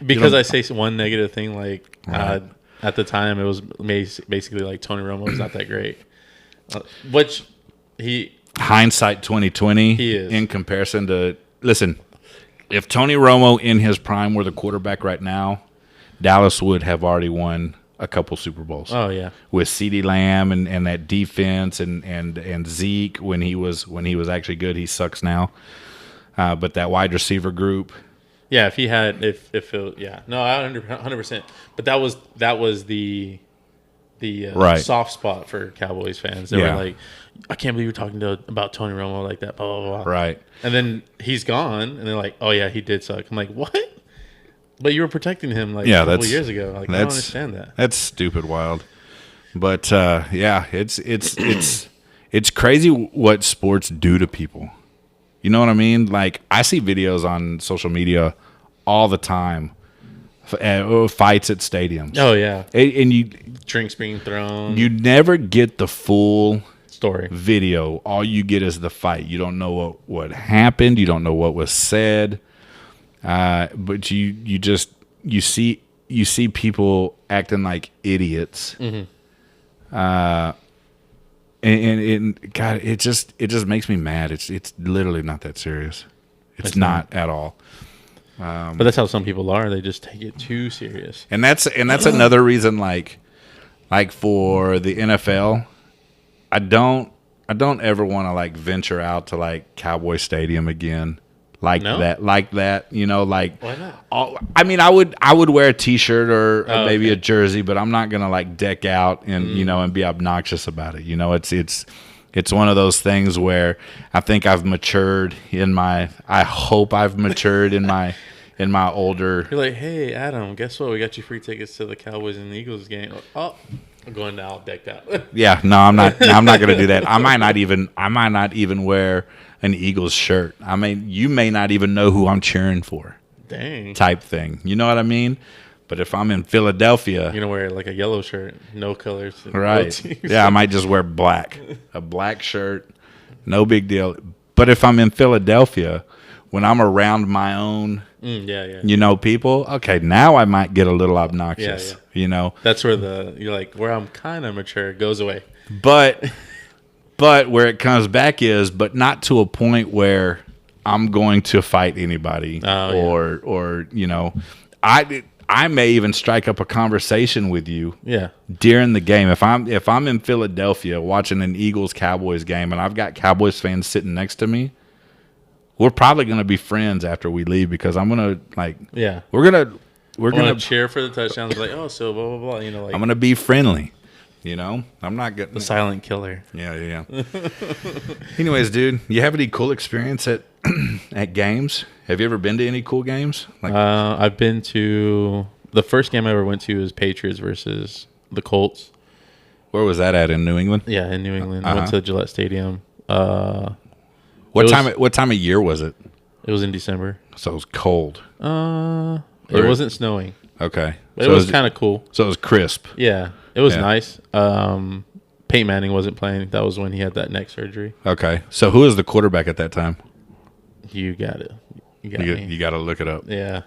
Because I say one negative thing, like Right. at the time it was basically like Tony Romo was not that great, which he Hindsight 2020. He is. In comparison to, listen, if Tony Romo in his prime were the quarterback right now, Dallas would have already won a couple Super Bowls. Oh yeah, with CeeDee Lamb and that defense and Zeke when he was actually good. He sucks now. But that wide receiver group. yeah. If he had, if it, yeah, no, 100%. But that was the Right. soft spot for Cowboys fans. They Yeah. were like, I can't believe you're talking about Tony Romo like that. Blah blah blah. Right. And then he's gone, and they're like, oh yeah, he did suck. I'm like, what? But you were protecting him like a couple years ago. Like, I don't understand that. That's stupid wild. But yeah, it's crazy what sports do to people. You know what I mean? Like I see videos on social media all the time, fights at stadiums. Oh yeah, And you drinks being thrown. you never get the full Story. video. All you get is the fight. You don't know what happened. You don't know what was said. But you see people acting like idiots. And God, it just makes me mad. It's literally not that serious. It's not at all. But that's how some people are. They just take it too serious. And that's another reason like for the NFL, I don't ever want to like venture out to like Cowboy Stadium again. Like No? that, you know, like Why not? I mean, I would wear a t-shirt or maybe okay. a jersey, but I'm not going to like deck out and, you know, and be obnoxious about it. You know, it's one of those things where I think I've matured I hope I've matured in my older. You're like, hey, Adam, guess what? We got you free tickets to the Cowboys and the Eagles game. Oh, I'm going now, decked out. Yeah, no, I'm not going to do that. I might not even wear an Eagles shirt. I mean, you may not even know who I'm cheering for. Dang. Type thing. You know what I mean? But if I'm in Philadelphia, You're going to wear like a yellow shirt, no colors. right. No teams. Yeah, I might just wear black. A black shirt. No big deal. But if I'm in Philadelphia, when I'm around my own, Yeah. you know, people, okay, now I might get a little obnoxious, Yeah. you know. That's where where I'm kind of mature goes away. But where it comes back is, but not to a point where I'm going to fight anybody or you know, I may even strike up a conversation with you Yeah. during the game. If I'm in Philadelphia watching an Eagles Cowboys game and I've got Cowboys fans sitting next to me, we're probably going to be friends after we leave because I'm going to like we're going to cheer for the touchdowns like, oh, so blah blah blah, you know, like I'm going to be friendly. You know, I'm not getting the silent killer. Yeah. Anyways, dude, you have any cool experience at at games? Have you ever been to any cool games? Like, I've been to the first game I ever went to was Patriots versus the Colts. where was that at in New England? Yeah, in New England. I went to Gillette Stadium. What time of year was it? It was in December. So it was cold. It wasn't snowing. Okay, But so it was kind of cool. So it was crisp. Yeah, it was Yeah. nice. Peyton Manning wasn't playing. That was when he had that neck surgery. Okay, so who was the quarterback at that time? You got it. You got me. You got to look it up. Yeah.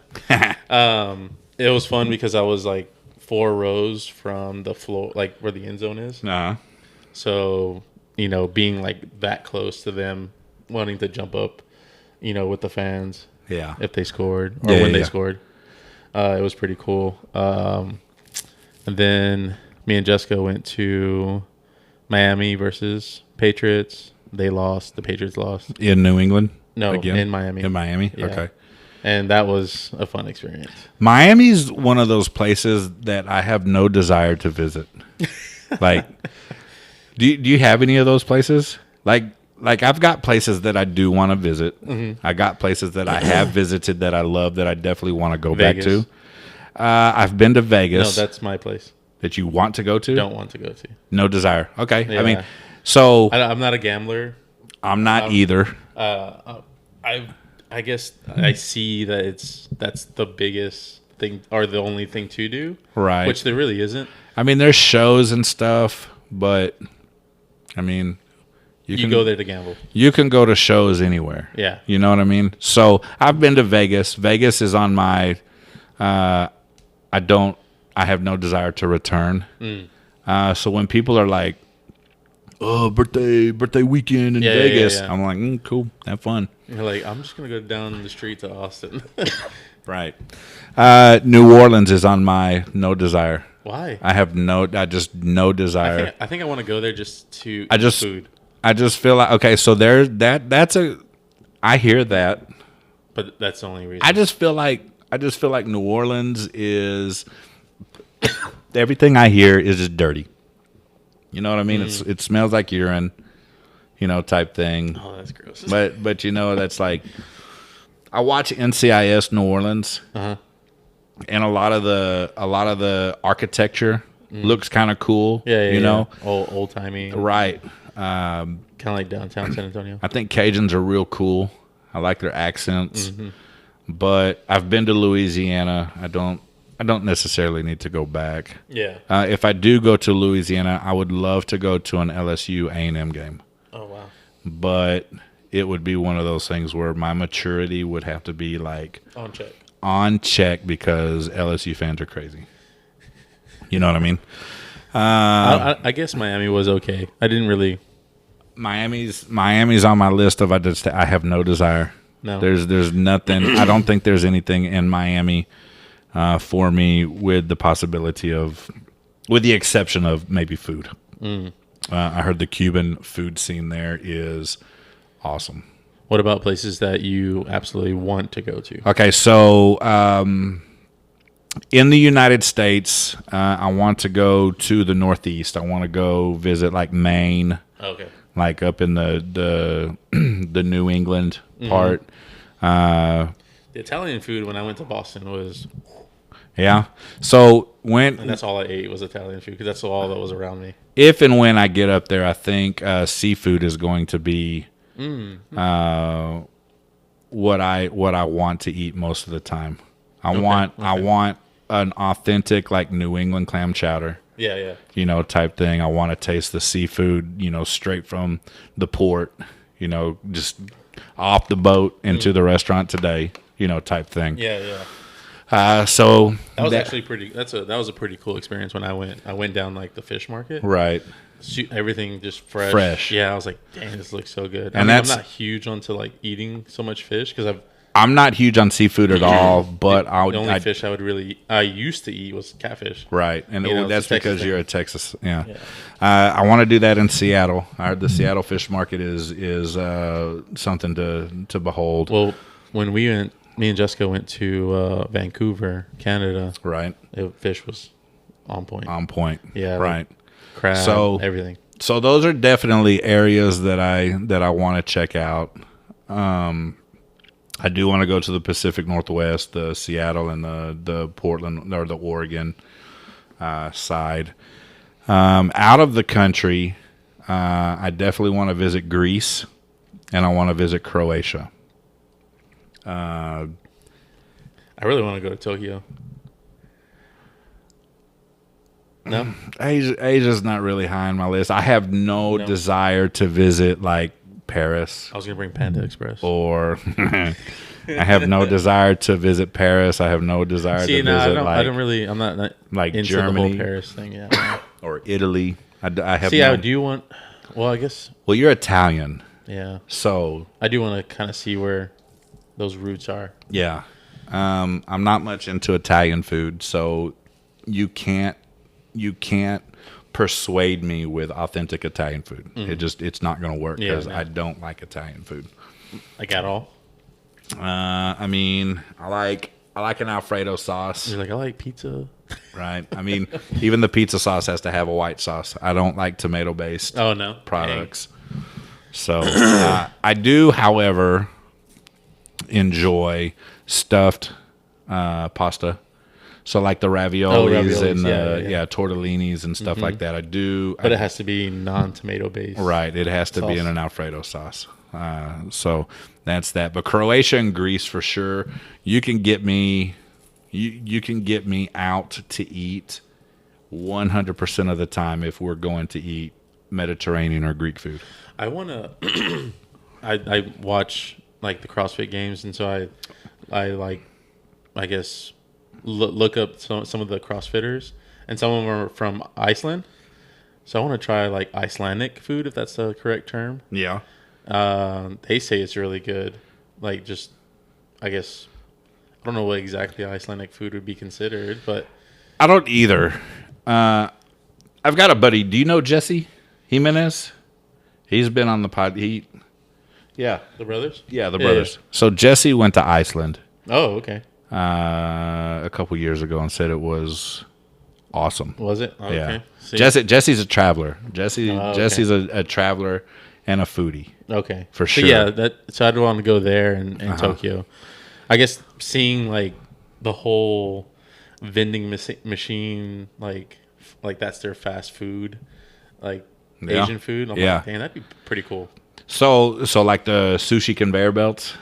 It was fun because I was like 4 rows from the floor, like where the end zone is. Uh-huh. So, you know, being like that close to them, wanting to jump up, you know, with the fans Yeah. if they scored or when they yeah. scored. It was pretty cool. And then me and Jessica went to Miami versus Patriots. They lost. The Patriots lost. In New England? No, Again? in Miami. In Miami? Yeah. Okay. And that was a fun experience. Miami's one of those places that I have no desire to visit. Like, do you have any of those places? Like I've got places that I do want to visit. Mm-hmm. I got places that I have visited that I love that I definitely want to go Vegas. back to. I've been to Vegas. No, that's my place. That you want to go to? Don't want to go to. No desire. Okay. Yeah. I mean, so I'm not a gambler. I'm not either. I guess I see that that's the biggest thing or the only thing to do. Right. Which there really isn't. I mean, there's shows and stuff, but I mean, You can go there to gamble. You can go to shows anywhere. Yeah. You know what I mean? So I've been to Vegas. Vegas is on my. I have no desire to return. So when people are like, "Oh, birthday weekend in Vegas," yeah. I'm like, "Cool, have fun." You're like, I'm just gonna go down the street to Austin. Right. New Orleans is on my no desire. Why? I just no desire. I think I want to go there just to I eat just food. I just feel like okay, so there's that's a I hear that. But that's the only reason. I just feel like New Orleans is everything I hear is just dirty. You know what I mean? It smells like urine, you know, type thing. Oh, that's gross. But you know, that's like I watch NCIS New Orleans, and a lot of the architecture looks kind of cool. Yeah, you know, old timey, right? kind of like downtown San Antonio. I think Cajuns are real cool. I like their accents, but I've been to Louisiana. I don't necessarily need to go back. Yeah. If I do go to Louisiana, I would love to go to an LSU A&M game. Oh wow. But it would be one of those things where my maturity would have to be like on check because LSU fans are crazy. You know what I mean? I guess Miami was okay. I didn't really. Miami's on my list of I have no desire. No. There's nothing. I don't think there's anything in Miami for me with the possibility of, with the exception of maybe food. I heard the Cuban food scene there is awesome. What about places that you absolutely want to go to? Okay, so in the United States, I want to go to the Northeast. I want to go visit like Maine, Okay. like up in the the New England part. The Italian food when I went to Boston was, Yeah. So and that's all I ate was Italian food because that's all that was around me. if and when I get up there, I think seafood is going to be what I want to eat most of the time. I want an authentic like New England clam chowder, Yeah. type thing. I want to taste the seafood, straight from the port, just off the boat into the restaurant today, type thing. Yeah. So That was actually pretty. That was a pretty cool experience when I went. I went down like the fish market. right. Everything just fresh. Fresh. Yeah, I was like, dang, this looks so good. And I'm that's- not huge onto like eating so much fish because I'm not huge on seafood at all, but the only fish I used to eat was catfish. right, and You know, that's it's a Texas because thing. you're a Texas. Yeah, I want to do that in Seattle. I heard the Seattle fish market is something to behold. Well, when me and Jessica went to Vancouver, Canada, Right, fish was on point. on point. Yeah, right. Crab, So- everything. So those are definitely areas that I want to check out. I do want to go to the Pacific Northwest, the Seattle and the Portland or the Oregon side. Out of the country, I definitely want to visit Greece, and I want to visit Croatia. I really want to go to Tokyo. No, Asia's not really high on my list. I have no desire to visit like Paris. I was gonna bring Panda Express. Or I have no desire to visit Paris. I have no desire See, to no, visit I don't really. I'm not like into Germany the whole Paris thing. Yeah. or Italy. I have See, no, do you want? Well, I guess. well, you're Italian, Yeah, so I do want to kind of see where those roots are. yeah. I'm not much into Italian food, so you can't persuade me with authentic Italian food. It's not going to work Yeah, because no. I don't like Italian food. Like at all. I mean, I like an Alfredo sauce. You're like, I like pizza. Right. I mean, even the pizza sauce has to have a white sauce. I don't like tomato-based Oh no, products. So I do, however, enjoy stuffed pasta. So like the raviolis, raviolis, and the yeah. tortellinis and stuff like that. I do. But it has to be non-tomato based. Right. It has to be Sauce. in an Alfredo sauce. So that's that. But Croatia and Greece for sure. You can get me. You can get me out to eat 100% of the time if we're going to eat Mediterranean or Greek food. I want to. I watch like the CrossFit games, and so I like, I guess, look up some of the CrossFitters, and some of them are from Iceland. So I want to try like Icelandic food, if that's the correct term. Yeah. They say it's really good. Like, just, I guess, I don't know what exactly Icelandic food would be considered, but I don't either. I've got a buddy. Do you know Jesse Jimenez? He's been on the pod. Yeah, the brothers. the Yeah, brothers. So Jesse went to Iceland Oh, okay. a couple years ago and said it was awesome. Was it? Oh, Yeah. okay. See? Jesse's a traveler. okay. Jesse's a traveler and a foodie. Okay, For So sure. yeah, so I'd want to go there in Tokyo. I guess seeing like the whole vending machine, like that's their fast food, like Yeah. Asian food. I'm Yeah. like, dang, that'd be pretty cool. So like the sushi conveyor belts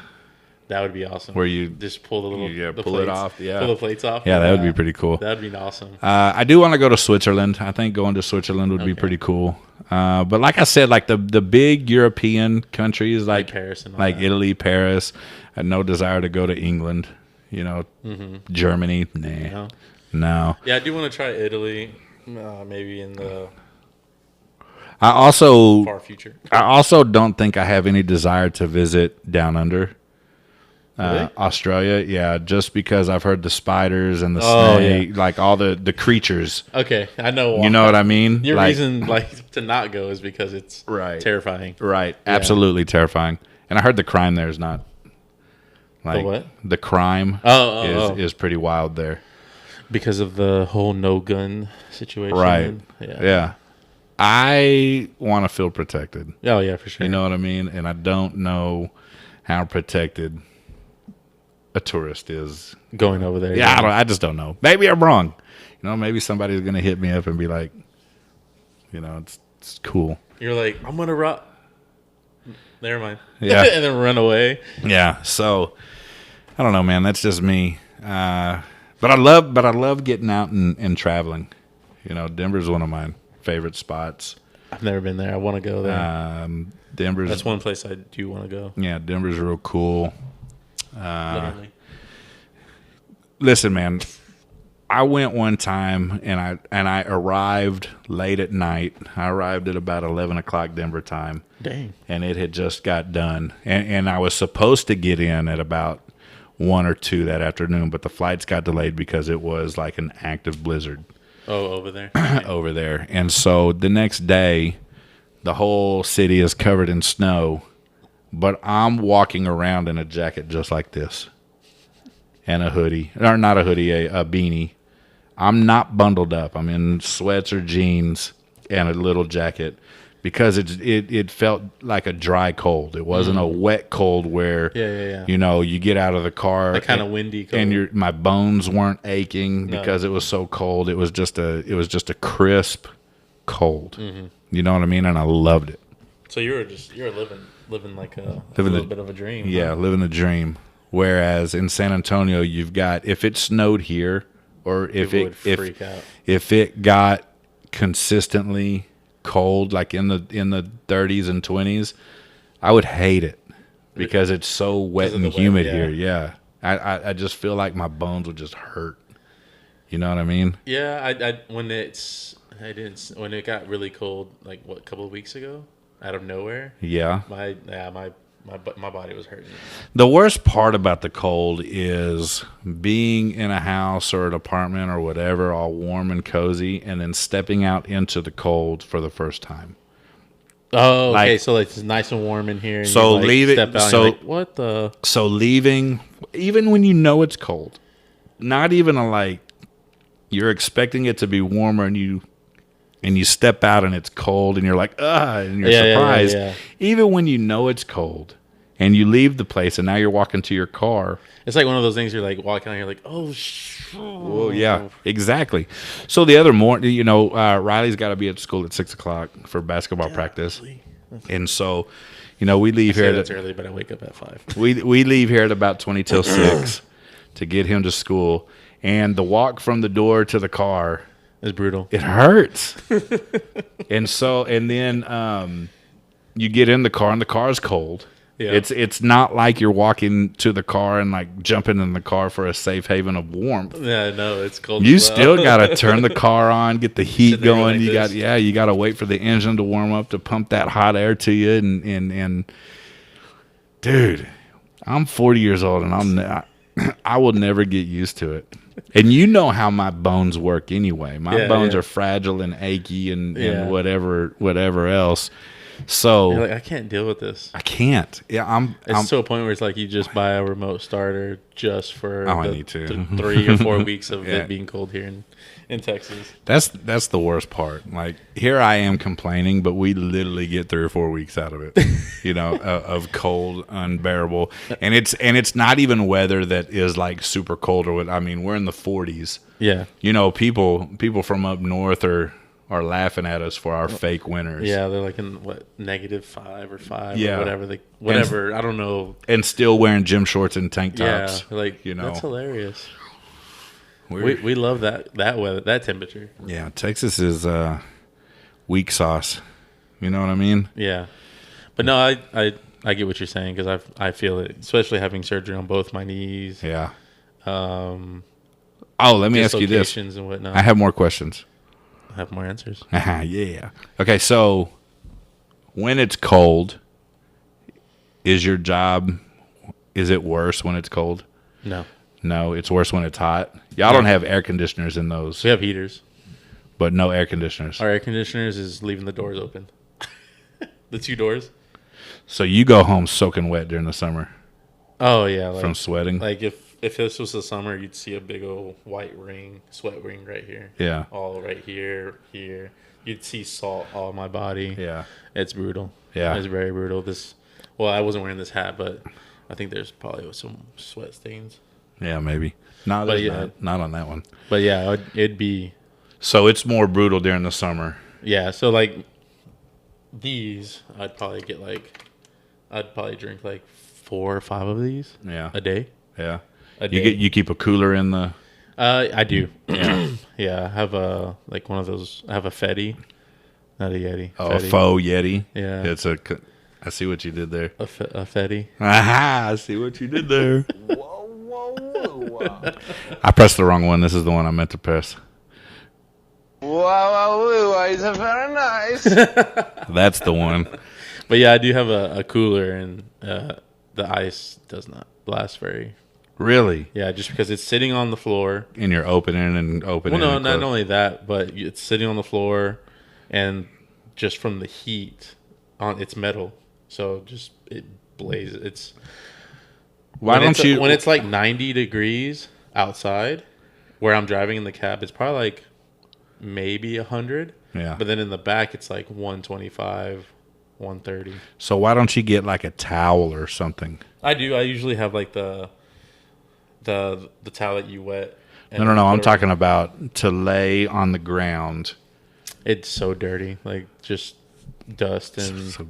That would be awesome. where you just pull the little the pull it plates, off. Yeah. pull the plates off. Yeah, that would be pretty cool. That'd be awesome. I do want to go to Switzerland. I think going to Switzerland would be Okay. pretty cool. But like I said, like the big European countries like Paris and all like that. Italy, Paris. I had no desire to go to England. Germany. Nah. No? No. Yeah, I do want to try Italy, maybe in the I also far future. don't think I have any desire to visit down under. Really? Australia, yeah, just because I've heard the spiders and the Oh, snake, like all the creatures. Okay, I know why. You know what I mean? Your Like, reason to not go is because it's Right. terrifying. right, absolutely terrifying. And I heard the crime there is not like what? the crime Oh. is pretty wild there. Because of the whole no gun situation. Right. Yeah. Yeah. I want to feel protected. Oh yeah, for sure. You know what I mean? And I don't know how protected a tourist is. Going over there. Yeah, I just don't know. Maybe I'm wrong. You know, maybe somebody's going to hit me up and be like, you know, it's cool. You're like, I'm gonna rock. Never mind. Yeah. And then run away. Yeah. So I don't know, man. That's just me. But I love getting out and traveling. You know, Denver's one of my favorite spots. I've never been there. I want to go there. Denver's That's one place I do want to go. Yeah, Denver's real cool. Literally. Listen, man, I went one time and I arrived late at night. I arrived at about 11 o'clock Denver time. Dang. And it had just got done. And I was supposed to get in at about 1 or 2 that afternoon, but the flights got delayed because it was like an active blizzard. Oh, over there. Over there. And so the next day, the whole city is covered in snow, but I'm walking around in a jacket just like this and a hoodie, or not a hoodie, a beanie. I'm not bundled up. I'm in sweats or jeans and a little jacket because it felt like a dry cold. It wasn't a wet cold where Yeah. you know, you get out of the car, Like kind of windy. Cold. and my bones weren't aching because it was so cold. It was just a crisp cold. Mm-hmm. You know what I mean? And I loved it. So you're living like a Living little the- bit of a dream. Yeah, Huh? living the dream. Whereas in San Antonio, you've got, if it snowed here, or if People would it freak out. if it got consistently cold, like in the 30s and 20s, I would hate it because it's so wet Because of and the wet, humid yeah. here. Yeah, I just feel like my bones would just hurt. You know what I mean? Yeah, when it got really cold, like a couple of weeks ago, out of nowhere, Yeah. my body was hurting. The worst part about the cold is being in a house or an apartment or whatever, all warm and cozy, and then stepping out into the cold for the first time. Oh, okay. Like- So like it's nice and warm in here. And So you, like, leave it- Step out. so- And you're like, what the? So leaving, even when you know it's cold, not even you're expecting it to be warmer, and you step out and it's cold, and you're like, and you're Yeah, surprised. yeah. Even when you know it's cold, and you leave the place, and now you're walking to your car. It's like one of those things. You're like walking out. You're like, oh, Well, yeah, exactly. So the other morning, you know, Riley's got to be at school at 6 o'clock for basketball practice, and so, you know, we leave here. That's early, but I wake up at 5. We leave here at about 20 till 6 to get him to school, and the walk from the door to the car, It's brutal. it hurts. and then you get in the car, and the car's cold. Yeah. It's not like you're walking to the car and like jumping in the car for a safe haven of warmth. Yeah, no, it's cold. You as well. still gotta turn the car on, get the heat Sit there going. like this. You gotta wait for the engine to warm up to pump that hot air to you. And dude, I'm 40 years old, and I will never get used to it. And you know how my bones work anyway. My bones are fragile and achy and whatever else. So You're like, I can't deal with this. I can't. Yeah, I'm It's to a point where it's like you just buy a remote starter just for I need to. 3 or 4 weeks of Yeah. it being cold here in Texas. That's the worst part. Like, here I am complaining, but we literally get 3 or 4 weeks out of it. You know, of cold, unbearable, and it's not even weather that is like super cold or what. I mean, we're in the 40s. Yeah. You know, people from up north are laughing at us for our fake winters. Yeah, they're like in -5 or 5 Yeah. or whatever. I don't know. And still wearing gym shorts and tank Yeah, tops. like you know. that's hilarious. We're- We love that weather, that temperature. Yeah, Texas is weak sauce. You know what I mean? Yeah, but no, I get what you're saying because I feel it, especially having surgery on both my knees. Yeah. Um, Oh, let me ask you this. dislocations and whatnot. I have more questions. I have more answers. Yeah. Okay, so when it's cold, is your job Is it worse when it's cold? No, No, it's worse when it's hot. Y'all don't have air conditioners in those, we have heaters. but no air conditioners. Our air conditioners is leaving the doors open. The 2 doors. So you go home soaking wet during the summer Oh yeah, like, from sweating. like if this was the summer, you'd see a big old white ring, sweat ring right here. Yeah. All right here, here. You'd see salt all on my body. Yeah. It's brutal. Yeah. It's very brutal. Well, I wasn't wearing this hat, but I think there's probably some sweat stains. Yeah, maybe. No, But there's yeah. not on that one. But yeah, it'd be, So it's more brutal during the summer. yeah. So like these, I'd probably drink like 4 or 5 of these Yeah. a day. Yeah. A day. You keep a cooler in the. I do. Yeah, I have I have a Fetty, not a Yeti. Oh, a Fetty. faux Yeti. Yeah. I see what you did there. A Fetty. Aha! I see what you did there. Whoa, whoa, whoa. I pressed the wrong one. This is the one I meant to press. Wow, it's very nice. That's the one. But yeah, I do have a cooler, and the ice does not last very. Really? Yeah, just because it's sitting on the floor. And you're opening and opening. Well, no, and not closing. only that, but it's sitting on the floor, and just from the heat on it's metal, so just it blazes. It's Why when don't it's, you? when it's like 90 degrees outside, where I'm driving in the cab, it's probably like maybe 100. Yeah. But then in the back, it's like 125, 130. So why don't you get like a towel or something? I do. I usually have like the towel that you wet. and No. I'm put it- talking about to lay on the ground. It's so dirty, like just dust and So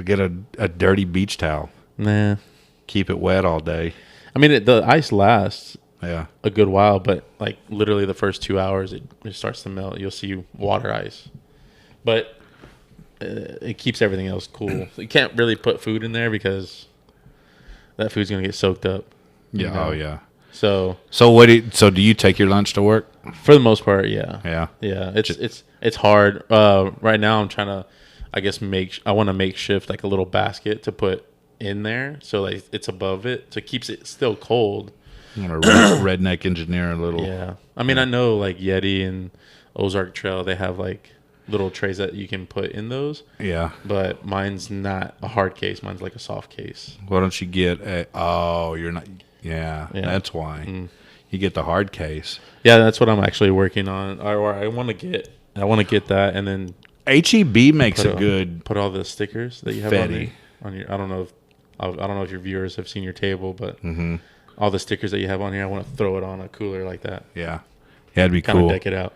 get a dirty beach towel. nah. Keep it wet all day. I mean, the ice lasts Yeah. a good while, but like literally the first 2 hours, it starts to melt. You'll see water ice, but it keeps everything else cool. So you can't really put food in there because that food's gonna get soaked up. you Yeah. know? Oh yeah. So So do you take your lunch to work? for the most part, yeah. Yeah. Yeah, it's hard. Right now, I'm trying to, I guess, I want to makeshift like a little basket to put in there, so like it's above it, so it keeps it still cold. I'm gonna redneck engineer a little. Yeah, I mean, I know like Yeti and Ozark Trail, they have like little trays that you can put in those, Yeah. but mine's not a hard case. Mine's like a soft case. Why don't you get a? Oh, you're not. Yeah. Yeah. That's why. Mm. You get the hard case. Yeah, that's what I'm actually working on, or I want to get. I want to get that, and then HEB makes Put a a- good. put all the stickers that you have Fetty. on your. I don't know if your viewers have seen your table, but Mm-hmm. all the stickers that you have on here, I want to throw it on a cooler like that. Yeah. Yeah, it'd be Kind of cool. deck it out.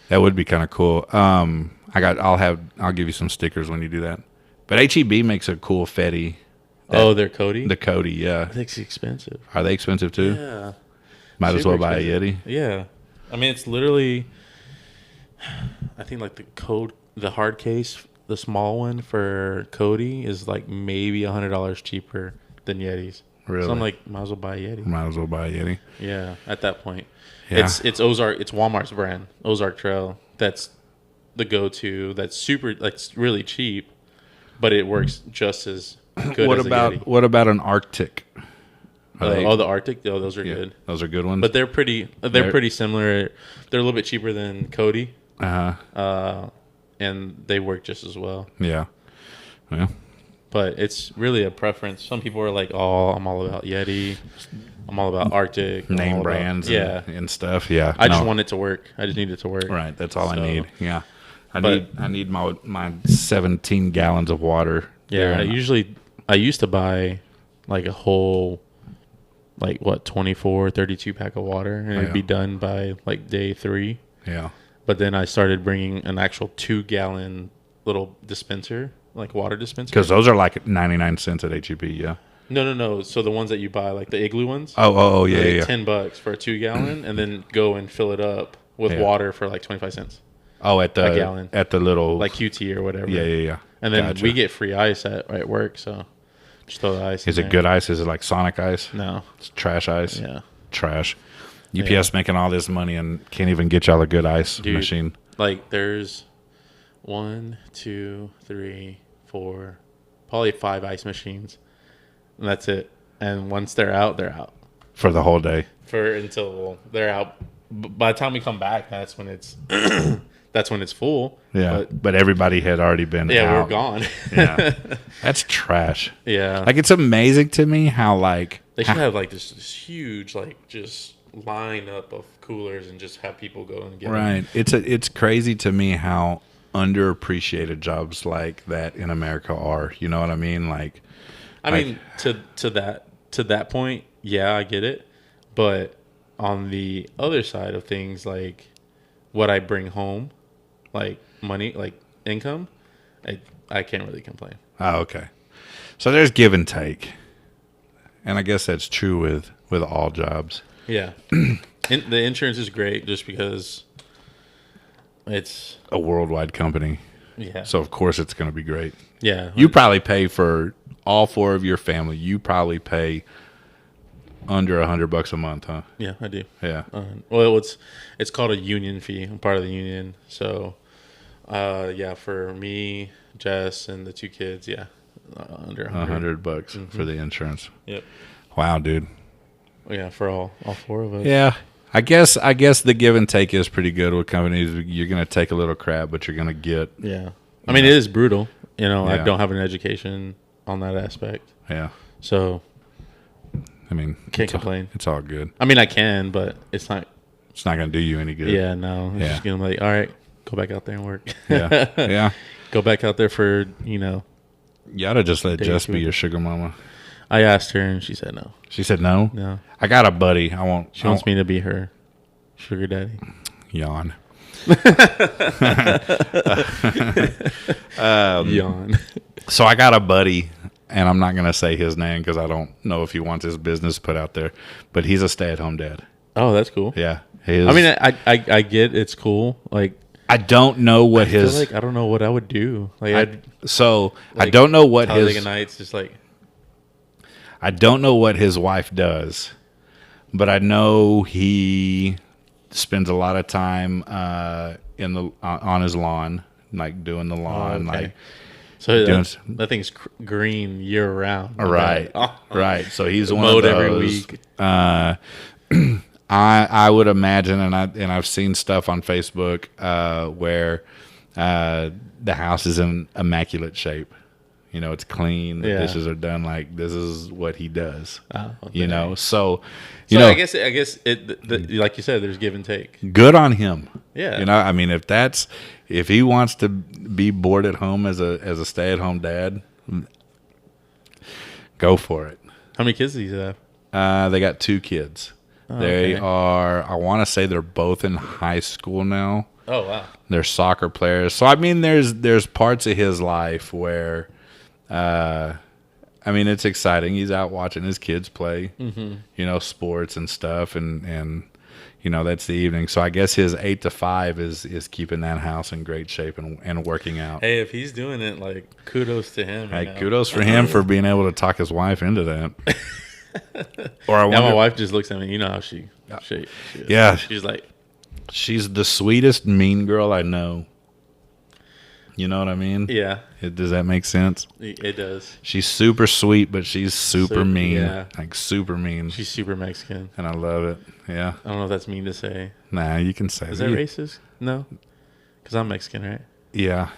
That would be kind of cool. I'll give you some stickers when you do that. But HEB makes a cool Fetty. Oh, they're Cody. The Cody, yeah. I think it's expensive. Are they expensive too? Yeah. Might as Super well buy a expensive. Yeti. Yeah. I mean, it's literally, I think like the hard case, the small one for Cody is like maybe $100 cheaper than Yetis. Really? So I'm like, might as well buy a Yeti. Might as well buy a Yeti. Yeah. At that point, Yeah. it's Ozark. It's Walmart's brand, Ozark Trail. That's the go-to. That's really cheap, but it works just as good. What as a about Yeti. an Arctic? Are they- the Arctic? Oh, those are yeah, good. those are good ones. But they're pretty. They're They're- pretty similar. They're a little bit cheaper than Cody, uh-huh. and they work just as well. Yeah. Yeah. But it's really a preference. Some people are like, "Oh, I'm all about Yeti. I'm all about Arctic. I'm all Name about-" brands Yeah, and stuff. Yeah. I just No. want it to work. I just need it to work. Right. That's all I So- need. Yeah. But- I need my 17 gallons of water. Yeah, there. I used to buy like a whole, like what 24, 32 pack of water, and it'd be Yeah. done by like day 3. Yeah. But then I started bringing an actual 2-gallon little dispenser, like water dispenser. Because those are like 99 cents at HEB. Yeah. No. So the ones that you buy, like the Igloo ones, Oh, yeah, they're yeah. like $10 for a 2-gallon, and then go and fill it up with Yeah. water for like 25 cents, Oh, at the gallon. little like QT or whatever. Yeah. And then Gotcha. we get free ice at work, so just throw the ice. Is in it there. good ice? Is it like Sonic ice? No. It's trash ice. Yeah. Trash. UPS making all this money and can't even get y'all a good ice Dude. machine. Like there's 1, 2, 3, 4, probably 5 ice machines, and that's it. and once they're out, they're out for the whole day. for until they're out. By the time we come back, that's when it's that's when it's full. Yeah, but everybody had already been Yeah, out. we're gone. Yeah, that's trash. Yeah, Like, it's amazing to me how, like, they should have like this huge like just line up of coolers and just have people go and get them. right. It's crazy to me how underappreciated jobs like that in America are. You know what I mean? Like, I mean, to that point, yeah, I get it. But on the other side of things, like what I bring home, like money, like income, I can't really complain. oh, okay. So there's give and take, and I guess that's true with all jobs. Yeah, the insurance is great just because it's A worldwide company, yeah, so of course it's going to be great. yeah. You probably pay for all four of your family. You probably pay under $100 a month, huh? yeah, I do. Yeah. Well, it's called a union fee. I'm part of the union, so yeah, for me, Jess, and the two kids, yeah, under $100. $100 for the insurance. Yep. Wow, dude. Yeah, for all four of us. Yeah. I guess the give and take is pretty good with companies. You're going to take a little crap, but you're going to get. Yeah. I mean, it is brutal. You know, I Yeah. don't have an education on that aspect, Yeah. so I mean, can't complain. It's all good. I mean, I can, but it's not. It's not going to do you any good. Yeah, no. It's Yeah. just gonna be like, all right, go back out there and work. Yeah. Yeah. Go back out there for You ought to just let Day Jess two. be your sugar mama. I asked her and she said no. She said no. No, I got a buddy. I won't. she wants me to be her sugar daddy. Yawn. Yawn. So I got a buddy, and I'm not going to say his name because I don't know if he wants his business put out there, but he's a stay-at-home dad. Oh, that's cool. Yeah. I mean, I get it's cool. Like, I don't know what I feel his. like I don't know what I would do. Like, I I don't know what Talladega his. Nights just like. I don't know what his wife does, but I know he spends a lot of time on his lawn, like doing the lawn, okay. like So doing that thing's green year round. right, Oh. right. So he's one Mowed of every those. week. I would imagine, and I've seen stuff on Facebook where the house is in immaculate shape. You know, it's clean. The Yeah. dishes are done. Like, this is what he does. Oh, okay. You know, so So know, I guess like you said, there's give and take. good on him. Yeah. You know, I mean, if he wants to be bored at home as a stay-at-home dad, go for it. How many kids do you have? They got 2 kids. Oh, They okay. are, I want to say they're both in high school now. Oh wow. They're soccer players. So I mean, there's parts of his life where, I mean, it's exciting. He's out watching his kids play, you know, sports and stuff, and you know, that's the evening. So I guess his 8 to 5 is keeping that house in great shape and working out. Hey, if he's doing it, like kudos to him. Hey, you know? kudos for him for being able to talk his wife into that. Or I Now my wonder, wife just looks at me. You know how she is. Yeah. She's like, she's the sweetest mean girl I know. You know what I mean? yeah, Does that make sense? it does. She's super sweet, but she's super Super- mean. yeah. Like super mean. She's super Mexican. And I love it. Yeah. I don't know if that's mean to say. Nah, you can say Is that racist? No, because I'm Mexican, right? Yeah,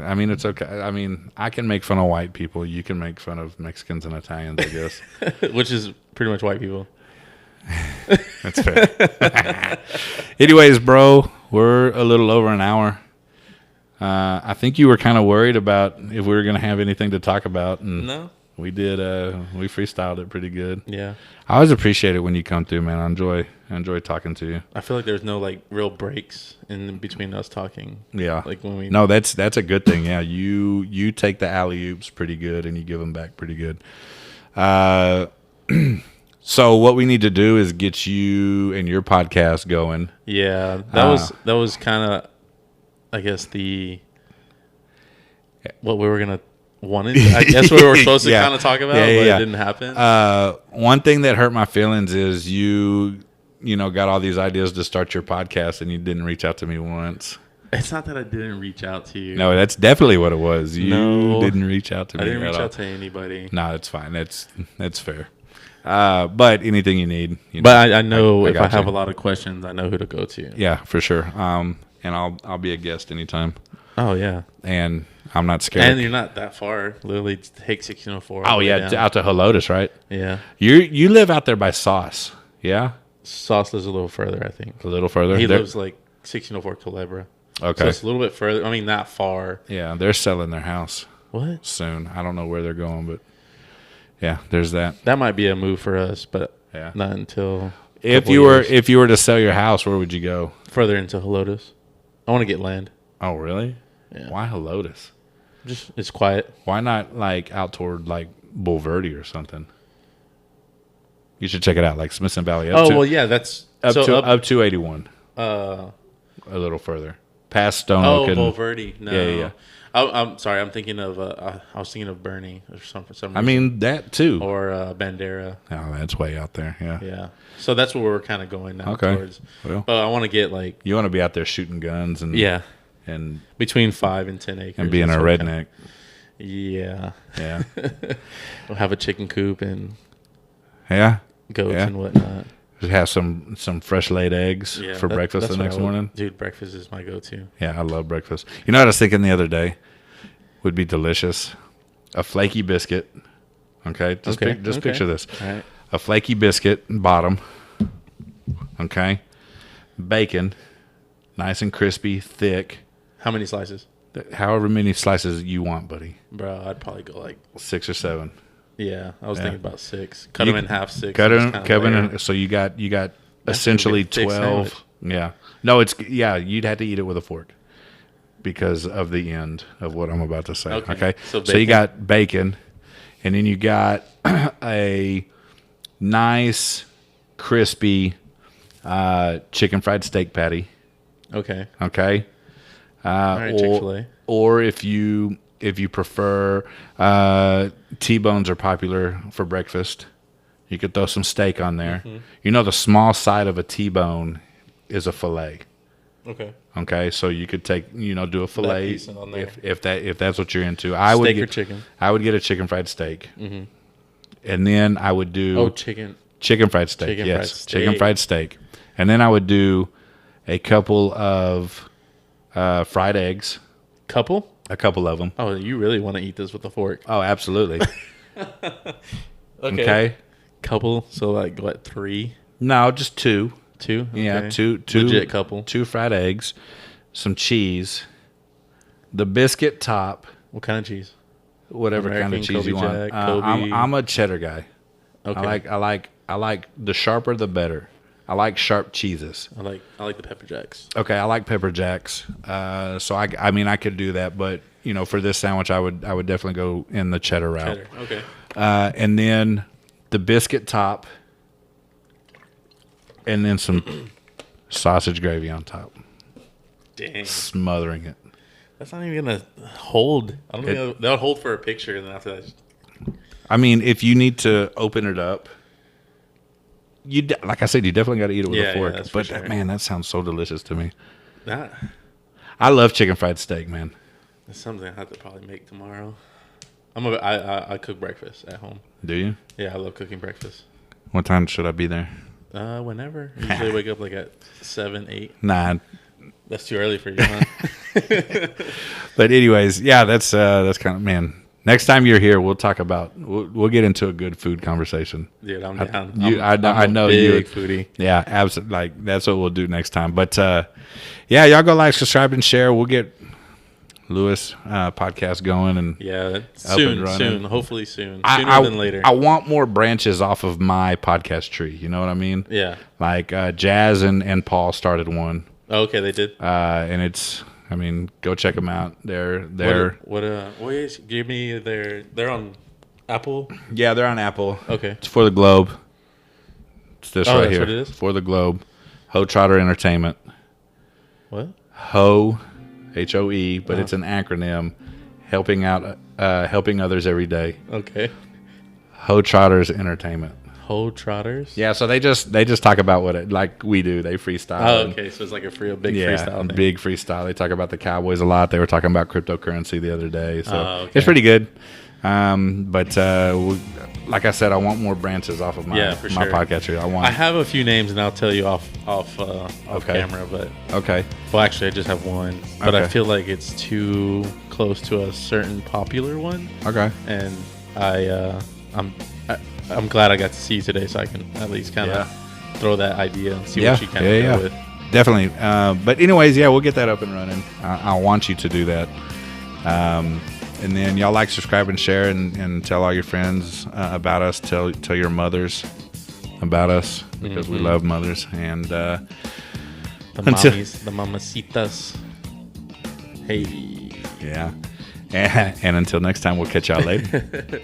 I mean, it's okay. I mean, I can make fun of white people. You can make fun of Mexicans and Italians, I guess. Which is pretty much white people. That's fair. Anyways, bro, we're a little over an hour. I think you were kind of worried about if we were going to have anything to talk about, and No. we did. We freestyled it pretty good. Yeah. I always appreciate it when you come through, man. I enjoy talking to you. I feel like there's no like real breaks in between us talking. Yeah. Like when we. No, that's a good thing. Yeah, you take the alley oops pretty good, and you give them back pretty good. So what we need to do is get you and your podcast going. Yeah, that was kind of, I guess what we were gonna wanted. I guess what we were supposed to Yeah. kind of talk about, Yeah, yeah, but yeah. it didn't happen. One thing that hurt my feelings is you know, got all these ideas to start your podcast, and you didn't reach out to me once. It's not that I didn't reach out to you. No, that's definitely what it was. You No. didn't reach out to me. I didn't at reach all. out to anybody. No, it's fine. That's fair. But anything you need, But I know if I got have you. a lot of questions, I know who to go to. Yeah, for sure. And I'll be a guest anytime. Oh yeah, And I'm not scared. and you're not that far. Literally take 1604. Oh yeah, out to Helotes, right? Yeah. You live out there by Sauce, yeah? Sauce lives a little further, I think. A little further. He They're- lives like 1604 Culebra. Okay. So it's a little bit further. I mean, not far. Yeah, they're selling their house What? soon. I don't know where they're going, but yeah, there's that. That might be a move for us, but Yeah. not until If couple you years. were to sell your house, where would you go? further into Helotes. I want to get land. Oh, really? Yeah. Why Helotes? Just it's quiet. Why not like out toward like Bulverde or something? You should check it out, like Smithson Valley. Oh well, yeah, that's up so to up. up to 81, Uh, a little further, past Stone oh, Oak. and- Bulverde. No, Yeah. I'm sorry. I'm thinking of. I was thinking of Bernie or some for some reason. I mean that too. or Bandera. Oh, that's way out there. Yeah. Yeah. So that's where we're kind of going now Okay. towards. Well, But I want to get like you want to be out there shooting guns and and between 5 and 10 acres and being a That's what redneck. Yeah. Yeah. We'll have a chicken coop and Yeah. goats Yeah. and whatnot. Just have some fresh laid eggs Yeah, for breakfast that's the what next I would- morning. Dude, breakfast is my go-to. Yeah, I love breakfast. You know what I was thinking the other day would be delicious? A flaky biscuit. Okay, just Okay, just okay. picture this: All right. a flaky biscuit bottom. Okay, bacon, nice and crispy, thick. How many slices? However many slices you want, buddy. Bro, I'd probably go like, 6 or 7. yeah, I was Yeah. thinking about 6. Cut You them in half, 6. Cut and it, just kinda cut it layer. in- so you got That's gonna essentially be a thick 12. Yeah, no, you'd have to eat it with a fork because of the end of what I'm about to say. Okay. Okay, So so you bacon. got bacon, and then you got a nice crispy chicken fried steak patty. Okay. Okay, All right, Chick-fil-A. or if you prefer, T-bones are popular for breakfast. You could throw some steak on there. Mm-hmm. You know, the small side of a T-bone is a fillet. Okay. Okay, so you could take, do a fillet piece on there. if that's what you're into. I would Steak get or chicken? I would get a chicken fried steak, and then I would do Oh, chicken. chicken fried steak. Chicken Yes, fried chicken steak. fried steak, and then I would do a couple of fried eggs, Couple? a couple of them. Oh, you really want to eat this with a fork? Oh, absolutely. Okay. Couple. So like what? 3, No, just 2. 2. Yeah, Okay. two Legit couple. 2 fried eggs, some cheese, the biscuit top, What kind of cheese? whatever kind of American, cheese you Kobe want. Jack, Kobe. I'm a cheddar guy. Okay. I like the sharper the better. I like sharp cheeses. I like the pepper jacks. Okay, I like pepper jacks. So I mean I could do that, but for this sandwich I would definitely go in the cheddar route. Cheddar. Okay. And then the biscuit top, and then some sausage gravy on top, Dang. smothering it. That's not even gonna hold. I don't think they'll hold for a picture, and then after that, I mean, if you need to open it up, like I said, you definitely got to eat it with Yeah, a fork. yeah, that's for but sure. man, that sounds so delicious to me. that I love chicken fried steak, man. that's something I have to probably make tomorrow. I cook breakfast at home. Do you? Yeah, I love cooking breakfast. What time should I be there? Whenever. I usually wake up like at 7, 8. 9. That's too early for you, huh? But anyways, yeah, that's kind of, man. Next time you're here, we'll talk about we'll get into a good food conversation. Dude, I'm down. I know you. big foodie. Yeah, absolutely. Like that's what we'll do next time. But yeah, y'all go like, subscribe, and share. We'll get Lewis podcast going, and Yeah, Up and running. soon. Hopefully soon. I, Sooner I- than later. I want more branches off of my podcast tree. You know what I mean? yeah. Like Jazz and Paul started one, Oh, okay, they did. and it's. I mean, go check them out. They're Give me they're on Apple. yeah, they're on Apple. Okay. It's For the Globe. It's this Oh, right that's here. what it is? For the Globe. Ho Trotter Entertainment. What? Ho, HOE, but Uh-huh. it's an acronym, helping others every day. Okay. Ho Trotters Entertainment. Ho Trotters. Yeah, so they just talk about what it like we do. They freestyle. Oh, and- okay. So it's like a big Yeah, freestyle thing. big freestyle. They talk about the Cowboys a lot. They were talking about cryptocurrency the other day, so Oh, okay. it's pretty good. But like I said, I want more branches off of my for my sure. podcatcher. I have a few names, and I'll tell you off Okay. camera. But Okay. well, actually, I just have one. But I Okay. feel like it's too close to a certain popular one, Okay. and I'm glad I got to see you today, so I can at least kind of throw that idea and see what you kind of go with. Definitely. But anyways, yeah, we'll get that up and running. I want you to do that. And then y'all like, subscribe, and share, and tell all your friends about us. Tell your mothers about us, because we love mothers. And The Until- mommies, the mamacitas. Hey. yeah. And until next time, we'll catch y'all later.